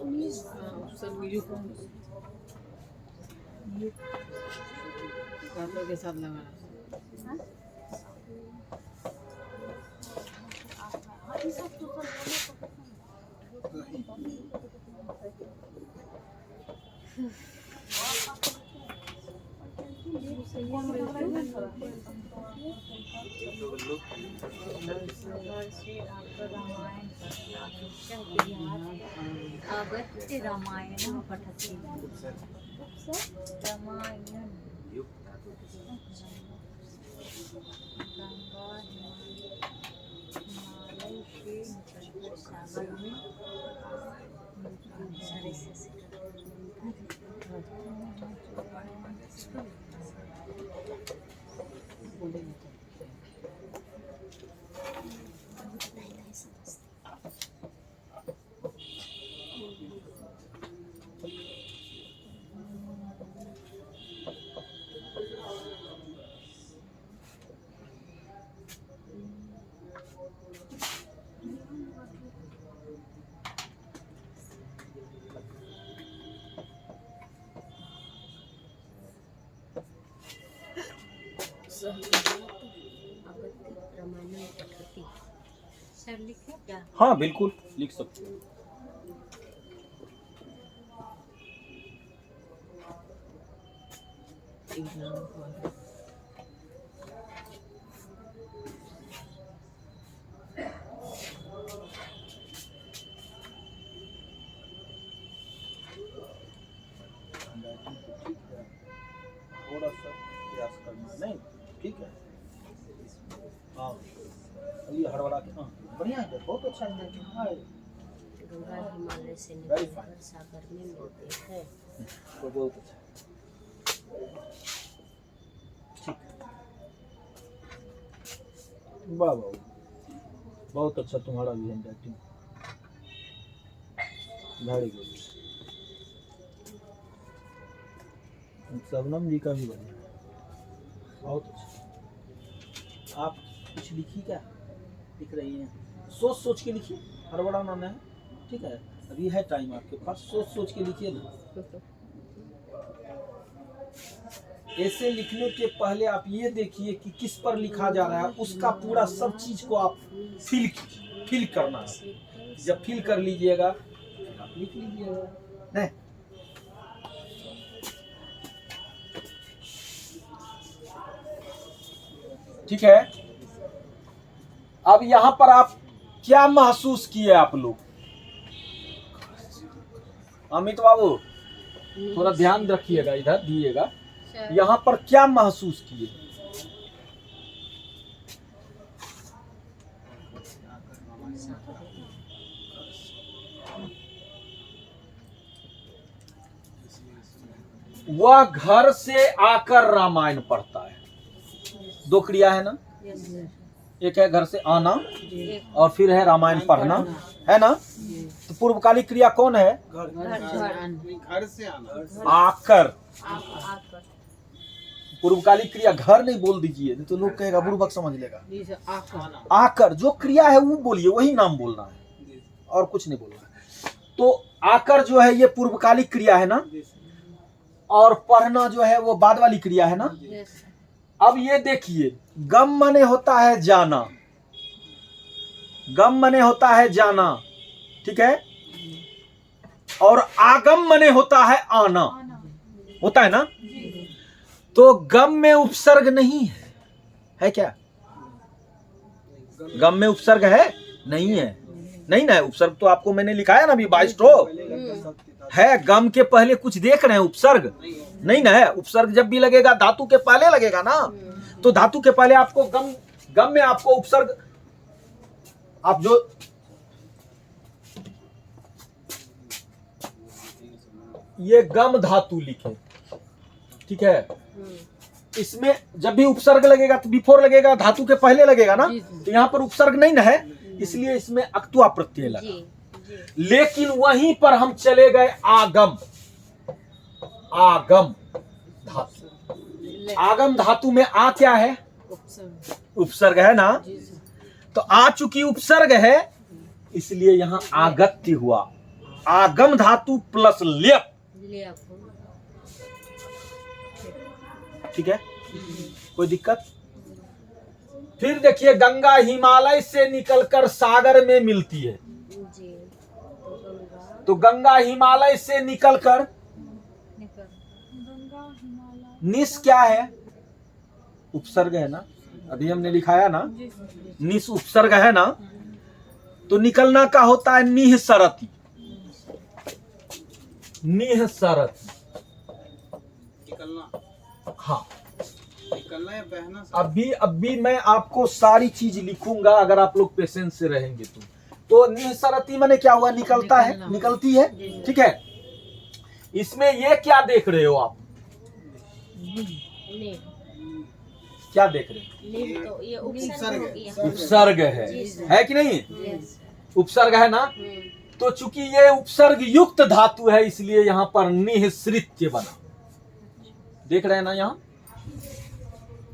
के साथ लगाना। लोग लुप्त घर से आकर रामायण अगत्य रामायण पठति रामायण युक्त धातु के साथ गंगा हिमालय से निकलकर सागर में सारे से रामायण पठति सर लिखे क्या हाँ बिल्कुल लिख सकते हो। थोड़ा सा प्रयास करना नहीं ठीक है। हाँ ये हड़बड़ा के हाँ बढ़िया है बहुत अच्छा है। गंगा हिमालय से निकलकर सागर में मिलते हैं। तो बहुत अच्छा ठीक वाह वाह बहुत अच्छा तुम्हारा भी handwriting very good. Shabnam ji का भी बढ़िया बहुत अच्छा। आप कुछ लिखी क्या लिख रही हैं? सोच सोच के लिखिए हड़बड़ाना नहीं ठीक है। अभी है टाइम आपके पास सोच सोच के लिखिए ना। ऐसे लिखने के पहले आप ये देखिए कि किस पर लिखा जा रहा है उसका पूरा सब चीज को आप फिल करना है। जब फिल कर लीजिएगा फिर आप लिख लीजिएगा नहीं। ठीक है। अब यहाँ पर आप क्या महसूस किए आप लोग? अमित बाबू थोड़ा ध्यान रखिएगा इधर दिएगा। यहाँ पर क्या महसूस किए? वह घर से आकर रामायण पढ़ता है। दो क्रिया है ना, एक है घर से आना और फिर है रामायण पढ़ना है ना। तो पूर्वकालिक क्रिया कौन है? घर से आना आकर। पूर्वकालिक क्रिया घर नहीं बोल दीजिए नहीं तो लोग कहेगा बुर्बक समझ लेगा। आकर जो क्रिया है वो बोलिए, वही नाम बोलना है और कुछ नहीं बोलना है। तो आकर जो है ये पूर्वकालिक क्रिया है ना और पढ़ना जो है वो बाद वाली क्रिया है ना। अब ये देखिए गम मने होता है जाना, गम मने होता है जाना ठीक है। और आगम मने होता है आना, होता है ना। तो गम में उपसर्ग नहीं है क्या? गम में उपसर्ग है नहीं है? नहीं ना है उपसर्ग तो आपको मैंने लिखाया ना अभी 22 ठो है। गम के पहले कुछ देख रहे हैं उपसर्ग नहीं ना है। उपसर्ग जब भी लगेगा धातु के पहले लगेगा ना। तो धातु के पहले आपको गम में आपको उपसर्ग आप जो ये गम धातु लिखे ठीक है। इसमें जब भी उपसर्ग लगेगा तो बिफोर लगेगा, धातु के पहले लगेगा ना। तो यहाँ पर उपसर्ग नहीं ना है इसलिए इसमें अक्तुआ प्रत्यय लगा। लेकिन वहीं पर हम चले गए आगम। आगम धातु, आगम धातु में आ क्या है? उपसर्ग है ना। तो आ चूंकि उपसर्ग है इसलिए यहां आगत्य हुआ। आगम धातु प्लस लेप ठीक है। कोई दिक्कत? फिर देखिए गंगा हिमालय से निकलकर सागर में मिलती है। तो गंगा हिमालय से निकलकर निस क्या है? उपसर्ग है ना। अधियम ने लिखाया ना, निस उपसर्ग है ना, तो निकलना का होता है निह सरती। निह सरती, निकलना, हाँ। निकलना या बहना सर? अभी मैं आपको सारी चीज लिखूंगा, अगर आप लोग पेशेंस से रहेंगे तो निसरती माने क्या हुआ? निकलता है, निकलती है, ठीक है। इसमें ये क्या देख रहे हो आप? नेम क्या देख रहे हो? नेम तो ये उपसर्ग हो गया। उपसर्ग है कि नहीं? यस। उपसर्ग है ना, तो चूंकि ये उपसर्ग युक्त धातु है इसलिए यहाँ पर निःसृत्य बना। देख रहे हैं ना, यहाँ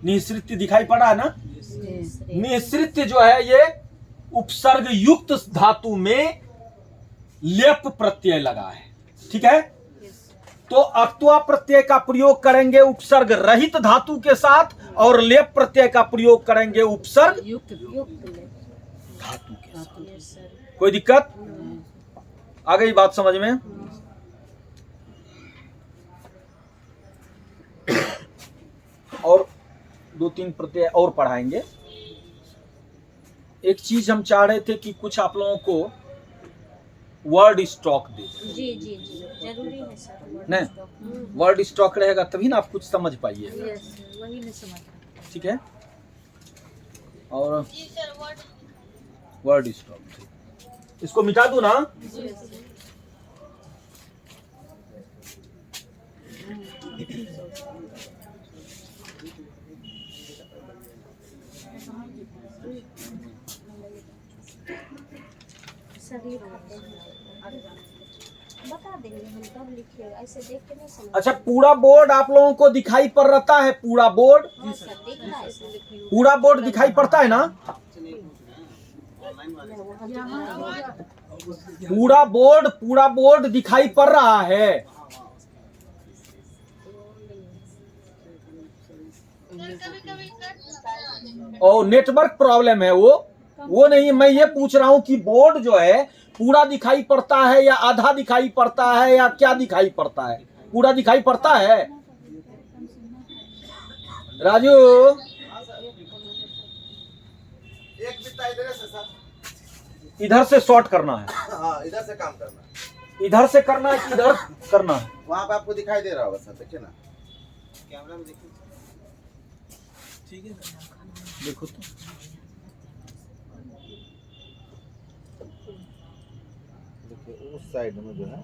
निःसृत्य दिखाई पड़ा है ना। निःसृत्य जो है ये उपसर्ग युक्त धातु में लेप प्रत्यय लगा है, ठीक है। तो अक्त्वा प्रत्यय का प्रयोग करेंगे उपसर्ग रहित धातु के साथ, और लेप प्रत्यय का प्रयोग करेंगे उपसर्ग युक्त धातु के साथ। Yes sir. कोई दिक्कत आ गई बात समझ में? और 2-3 प्रत्यय और पढ़ाएंगे। एक चीज हम चाह रहे थे कि कुछ आप लोगों को वर्ड स्टॉक दे दें। जी जी जी जरूरी है सर। नहीं, वर्ड स्टॉक रहेगा तभी ना आप कुछ समझ पाइएगा, यस वही नहीं समझ। ठीक है। और वर्ड स्टॉक इसको मिटा दूं ना? सर लिखाते हैं, बता देंगे हम कब लिखिएगा, ऐसे देख के नहीं समझ। अच्छा, पूरा बोर्ड आप लोगों को दिखाई पड़ रहा है? पूरा बोर्ड, हाँ सर दिख रहा है सर। पूरा बोर्ड दिखाई पड़ता है ना? पूरा बोर्ड दिखाई पड़ रहा है। और नेटवर्क प्रॉब्लम है वो नहीं, मैं ये पूछ रहा हूं कि बोर्ड जो है पूरा दिखाई पड़ता है या आधा दिखाई पड़ता है या क्या दिखाई पड़ता है? पूरा दिखाई पड़ता है। राजू, एक बिट्टा इधर से सर। इधर से शॉर्ट करना है, हाँ, इधर से काम करना है। इधर से करना है कि इधर करना है? वहाँ पे आपको दिखाई दे रहा होगा सर, देखिए ना। कैमरा में देखिए। ठीक है सर। देखो तो देखिए उस साइड में जो है,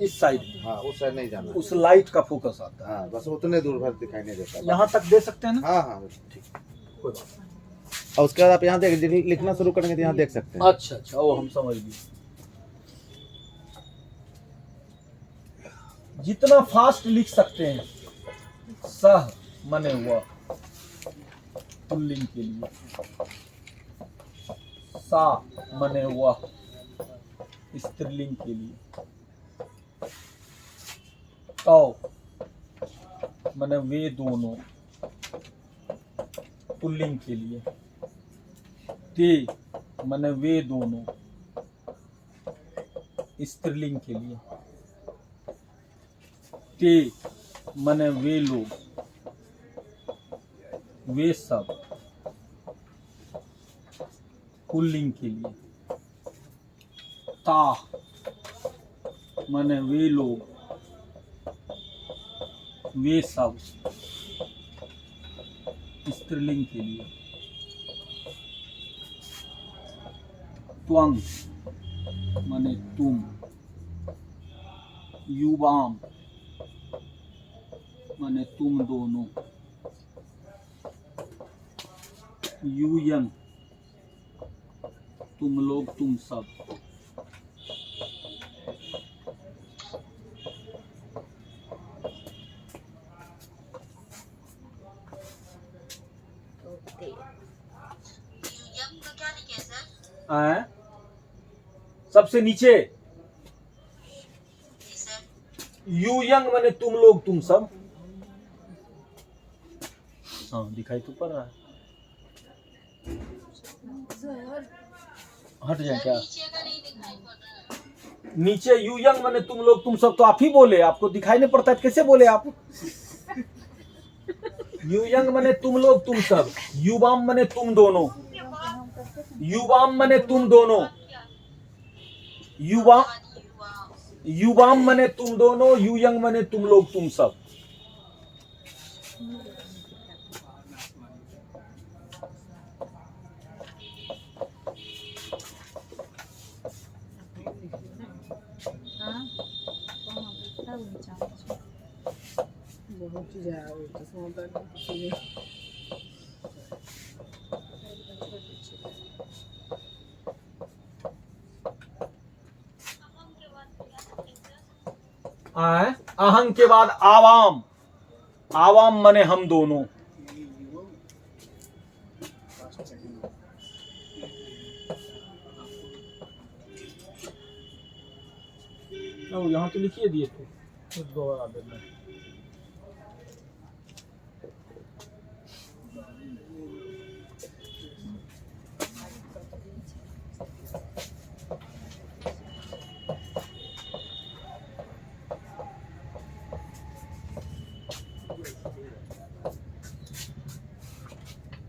इस साइड में, हाँ उस साइड नहीं जाना। उस लाइट का फोकस आता है। हाँ बस उतने दूर भर दिखाई नहीं देता। यहाँ तक दे सकते हैं ना? हाँ हाँ ठीक। कोई बात नहीं। और उसके बाद आप यहाँ देख लिखना शुरू करेंगे तो यहाँ देख सकते हैं। अच्छा, वो हम समझ गए। जितना फास्ट लिख सकते हैं। सह मने वह पुल्लिंग के लिए, सा मने वह स्त्रीलिंग के लिए, तौ मने वे दोनों पुल्लिंग के लिए, ते मने वे दोनों स्त्रीलिंग के लिए, ते मने वे लोग, वे सब पुल्लिंग के लिए, ता मने वे लोग, वे सब स्त्रीलिंग के लिए, त्वंग मने तुम, युवाम मने तुम दोनों, यूयं तुम लोग तुम सब, आए सबसे नीचे यूयंग माने तुम लोग तुम सब। हाँ दिखाई तो पड़ रहा है। हट जाए क्या? नीचे यूयंग माने तुम लोग तुम सब, तो आप ही बोले, आपको दिखाई नहीं पड़ता है, कैसे बोले आप? युयंग मने तुम लोग तुम सब, युवाम मने तुम दोनों, युवाम मने तुम दोनों, युवा युवाम मने तुम दोनों, युयंग मने तुम लोग तुम सब। बहुत चीज है तो समझ अहंग के बाद आवाम, आवाम मने हम दोनों। यहाँ तो लिखिए दिए थे दोबारा देना।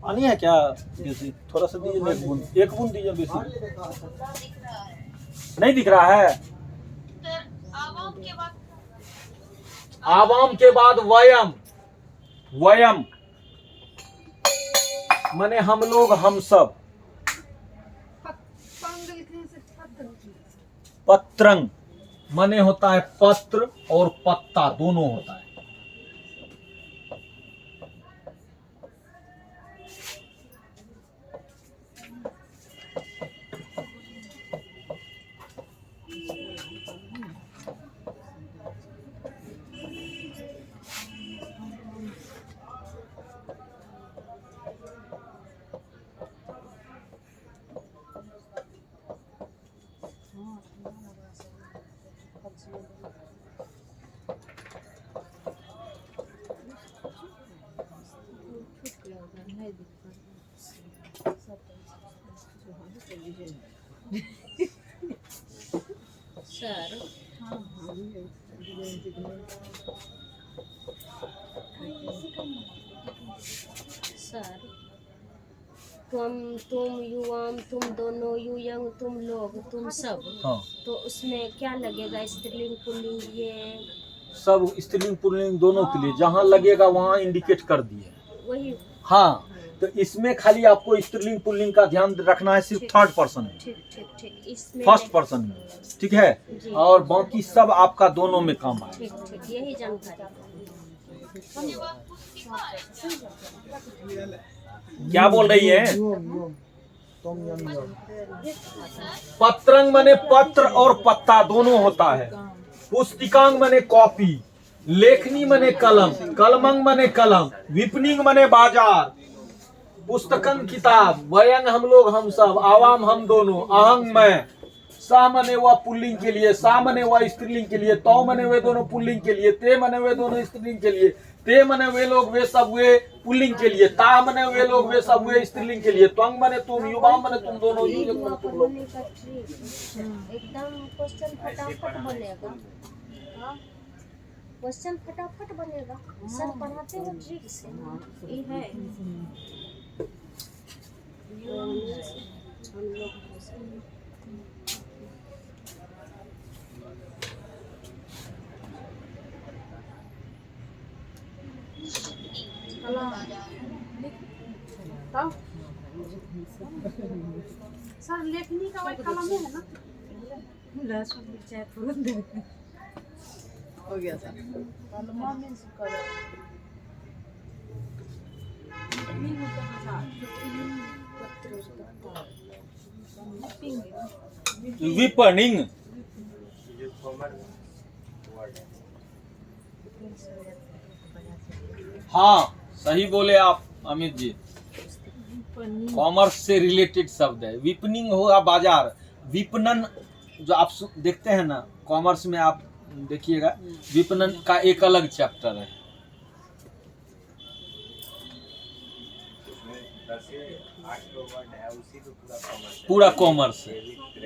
पानी है क्या बेसी? थोड़ा सा दीजिए ना, एक बूंद दीजिए बेसी। नहीं दिख रहा है। आवाम के बाद वयम, वयम माने हम लोग हम सब। पत्रंग माने होता है पत्र और पत्ता दोनों होता है। सर सर तुम युवाम तुम दोनों, युयंग तुम लोग तुम सब। हाँ। तो उसमें क्या लगेगा? स्त्रीलिंग पुल्लिंग ये सब स्त्रीलिंग पुल्लिंग दोनों के लिए जहाँ लगेगा वहाँ इंडिकेट कर दिए। वही। हाँ, तो इसमें खाली आपको स्त्रीलिंग पुल्लिंग का ध्यान रखना है सिर्फ थर्ड पर्सन में, ठीक ठीक ठीक। इसमें फर्स्ट पर्सन में, ठीक है। जी। और बाकी सब आपका दोनों में काम आए। ठीक ठीक, यही जानकारी। क्या बोल रही है? पत्रंग मने पत्र और पत्ता दोनों होता है। पुस्तिकांग मने कॉपी, लेखनी मने कलम, कलमंग मने कलम, विपनिंग मने बाजार, पुस्तकन किताब, वयंग हम लोग हम सब, आवाम हम दोनों, अहंग मैं, सा मने वह पुल्लिंग के लिए, सा मने वह स्त्रीलिंग के लिए, तौ मने वे दोनों पुल्लिंग के लिए, ते मने वे दोनों स्त्रीलिंग के लिए, ते मने वे लोग वे सब वे पुल्लिंग के लिए, ता मने वे लोग वे सब वे स्त्रीलिंग के लिए, त्वंग मने तुम, युवाम मने तुम दोनों, युयंग मने तुम लोग। एकदम क्वेश्चन फटाफट बनेगा। क्वेश्चन फटाफट बनेगा। सर पढ़ाते हो ट्रिक से। ये है हम लोग सर लेखनी का वही कलम में है ना? हो गया सर। विपनिंग, हाँ सही बोले आप अमित जी। कॉमर्स से रिलेटेड शब्द है। विपनिंग होगा बाजार, विपणन जो आप देखते हैं ना कॉमर्स में, आप देखिएगा विपणन का एक अलग चैप्टर है। पूरा कॉमर्स है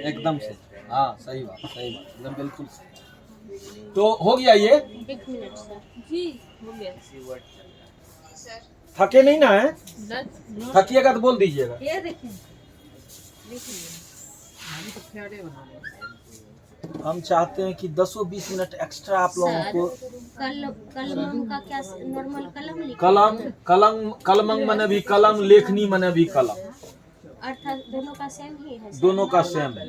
एकदम से। हाँ सही बात, सही बात, एकदम बिल्कुल सही। तो हो गया ये। एक मिनट सर। जी हो गया। थके नहीं ना है? नहीं, थकिएगा तो बोल दीजिएगा। ये देखिए हम तो फेड़े बना रहे हैं। हम चाहते हैं कि 10-20 मिनट एक्स्ट्रा आप लोगों को कलम का क्या नॉर्मल कलम लिखा कलमंग मने भी कलम, लेखनी मने भी कलम, अर्थात दोनों का सेम ही है। दोनों का सेम है।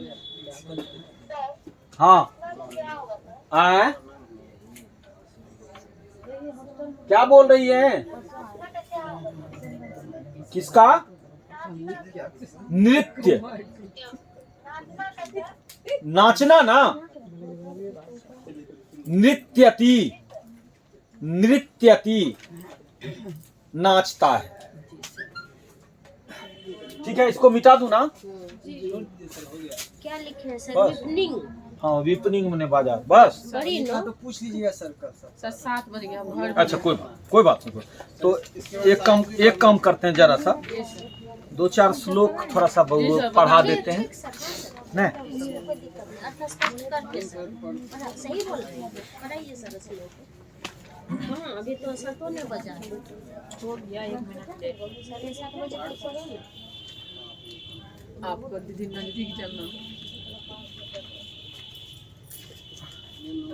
हाँ आए क्या बोल रही है? किसका? नृत्य, नाचना ना, नृत्यति, नृत्यति नाचता है। ठीक है, इसको मिटा दूं ना? क्या लिखे हैं सर? बस। विपनिंग हाँ, विपनिंग मैंने बाजार बस। बड़ी नो तो पूछ लीजिएगा सर कल सर। सर 7 बज गया, हम घर अच्छा कोई बात नहीं। तो एक काम करते हैं, जरा सा 2-4 श्लोक थोड़ा सा पढ़ा देते हैं नहीं? कोई दिक्कत नहीं, अर्थात स्पष्ट करके सर सही बोल रहे हैं। पढ़ाइए सर इसलिए। हाँ अभी तो 7 होने बजा, छोड़ दिया 1 मिनट लेट। 7:30 बजे तक पढ़ेंगे। आपको दीदी नजदीक चलना।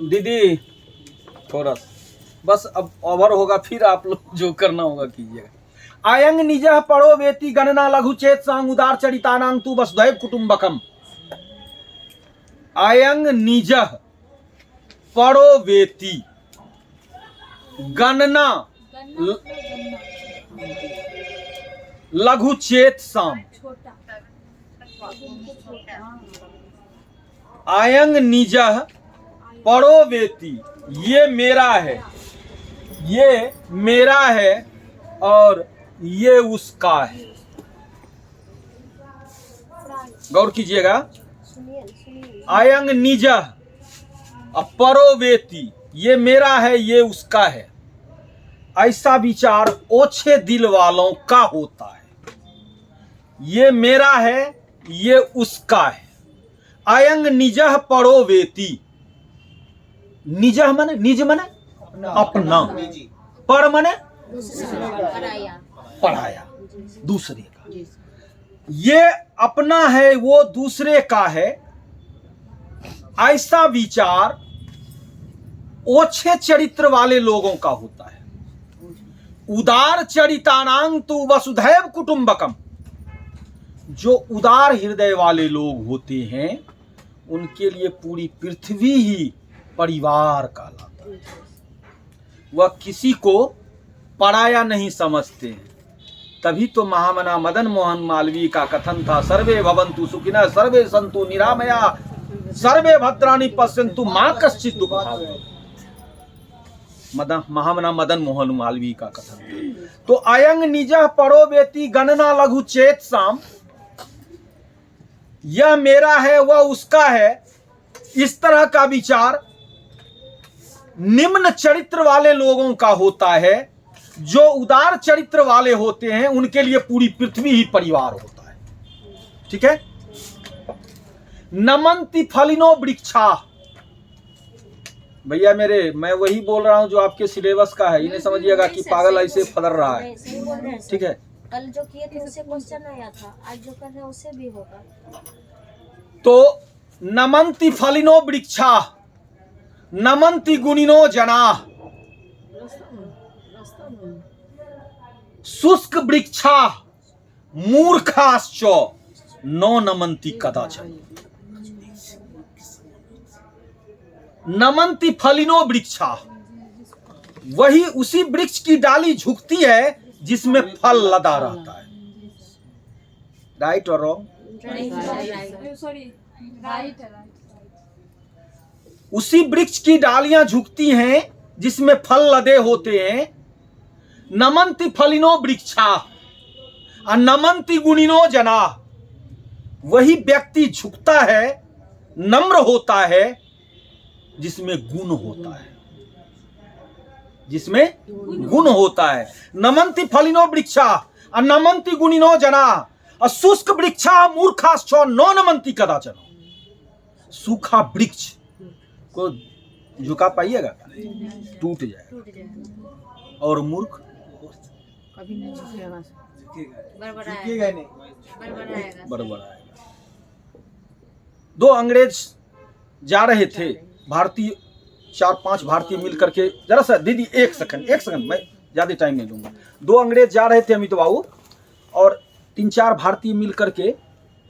दीदी थोड़ा बस, अब ओवर होगा, फिर आप लोग जो करना होगा कीजिएगा। आयंग निजः परो वेति गणना लघु चेत सांग उदार चरितानां तु वसुधैव कुटुंबकम। आयंग निजः परो वेति गणना लघु चेत साम। आयंग निजः परो वेति, ये मेरा है, ये मेरा है और ये उसका है। गौर कीजिएगा। आयंग निजः परो वेति, ये मेरा है, ये उसका है। ऐसा विचार ओछे दिल वालों का होता है। ये मेरा है, ये उसका है। आयंग निजः परो वेति, निजः मने, निज मने अपना, पर मने पराया, दूसरे का। ये अपना है, वो दूसरे का है। ऐसा विचार ओछे चरित्र वाले लोगों का होता है। उदार चरितानां तु वसुधैव कुटुंबकम, जो उदार हृदय वाले लोग होते हैं उनके लिए पूरी पृथ्वी ही परिवार कहलाता है। वह किसी को पराया नहीं समझते हैं। तभी तो महामना मदन मोहन मालवीय का कथन था, सर्वे भवन्तु सुखिनः सर्वे सन्तु निरामया सर्वे भद्राणि पश्यन्तु मा कश्चित् दुःखभाग्। महामना मदन मोहन मालवीय का कथन। तो अयंग निजः परो वेति गणना लघु चेत साम, यह मेरा है, वह उसका है। इस तरह का विचार निम्न चरित्र वाले लोगों का होता है। जो उदार चरित्र वाले होते हैं उनके लिए पूरी पृथ्वी ही परिवार होता है। ठीक है। नमन्ति फलिनो वृक्षा, भैया मेरे, मैं वही बोल रहा हूं जो आपके सिलेबस का है। ये नहीं समझिएगा कि पागल ऐसे फदर रहा है। ठीक है। कल जो किए थे उससे क्वेश्चन आया था, आज जो कर रहे हैं उससे भी होगा। तो नमन्ति फलिनो वृक्षा नमन्ति गुणिनो जना, शुष्क वृक्षा मूर्खाश्च नो नमन्ति कदाचन। नमन्ति फलिनो वृक्षा, वही उसी वृक्ष की डाली झुकती है जिसमें फल लदा रहता है। राइट और रॉन्ग? Sorry, right. उसी वृक्ष की डालियां झुकती हैं जिसमें फल लदे होते हैं। नमन्ति फलिनो वृक्षा और नमन्ति गुणिनो जना, वही व्यक्ति झुकता है, नम्र होता है जिसमें गुण होता है, जिसमें गुण होता है। नमन्ति फलिनो वृक्षा और नमन्ति गुणिनो जना और शुष्क वृक्षा मूर्खाश्च नो नमन्ति कदाचन। सूखा वृक्ष को झुका पाइएगा? टूट जाएगा। और मूर्ख अभी नहीं झुकेगा। बड़बड़ाएगा नहीं बड़बड़ाएगा बड़बड़ाएगा। दो अंग्रेज जा रहे थे, भारतीय 4-5 भारतीय मिल करके, जरा सा दीदी एक सेकंड मैं ज़्यादा टाइम नहीं लूँगा। दो अंग्रेज जा रहे थे अमित बाबू, और 3-4 भारतीय मिल करके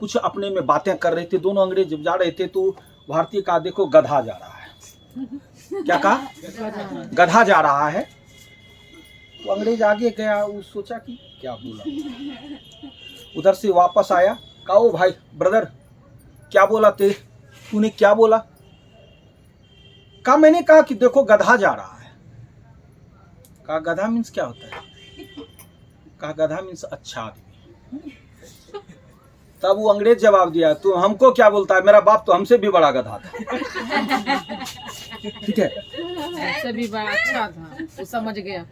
कुछ अपने में बातें कर रहे थे। दोनों अंग्रेज जब जा रहे थे तो भारतीय कहा देखो गधा जा रहा है। क्या कहा? गधा जा रहा है। वो अंग्रेज आगे गया, वो सोचा कि क्या बोला, उधर से वापस आया, कहा ओ भाई ब्रदर क्या बोला तूने क्या बोला? कहा मैंने कहा कि देखो गधा जा रहा है। कहा गधा मीन्स क्या होता है? कहा गधा मीन्स अच्छा आदमी। तब वो अंग्रेज जवाब दिया, तू हमको क्या बोलता है, मेरा बाप तो हमसे भी बड़ा गधा था। ठीक है, उससे भी बड़ा अच्छा था, वो समझ गया।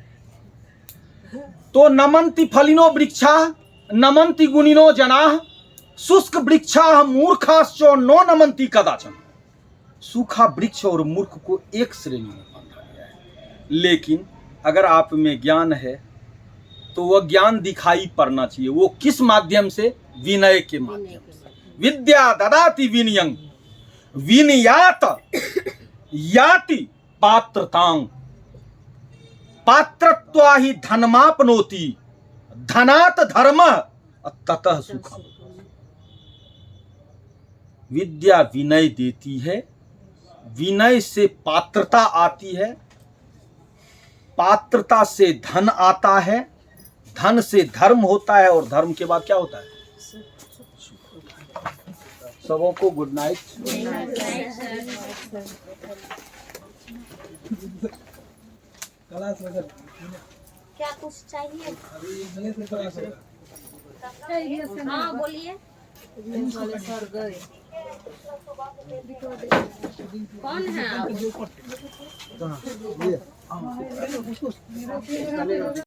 तो नमन्ति फलिनो वृक्षा नमन्ति गुणिनो जनाः शुष्क वृक्षा मूर्खाश्चो नो नमन्ति कदाचन। सूखा वृक्ष और मूर्ख को एक श्रेणी में बांधा गया है, लेकिन अगर आप में ज्ञान है तो वह ज्ञान दिखाई पड़ना चाहिए। वो किस माध्यम से? विनय के माध्यम से। विद्या ददाति विनयं विनयात याति पात्रतां पात्रत्वा ही धनमापनोति धनात् धर्मः ततः सुखम। विद्या विनय देती है, विनय से पात्रता आती है, पात्रता से धन आता है, धन से धर्म होता है, और धर्म के बाद क्या होता है? सबों को गुड नाइट। क्या कुछ चाहिए? हाँ बोलिए। कौन है आप?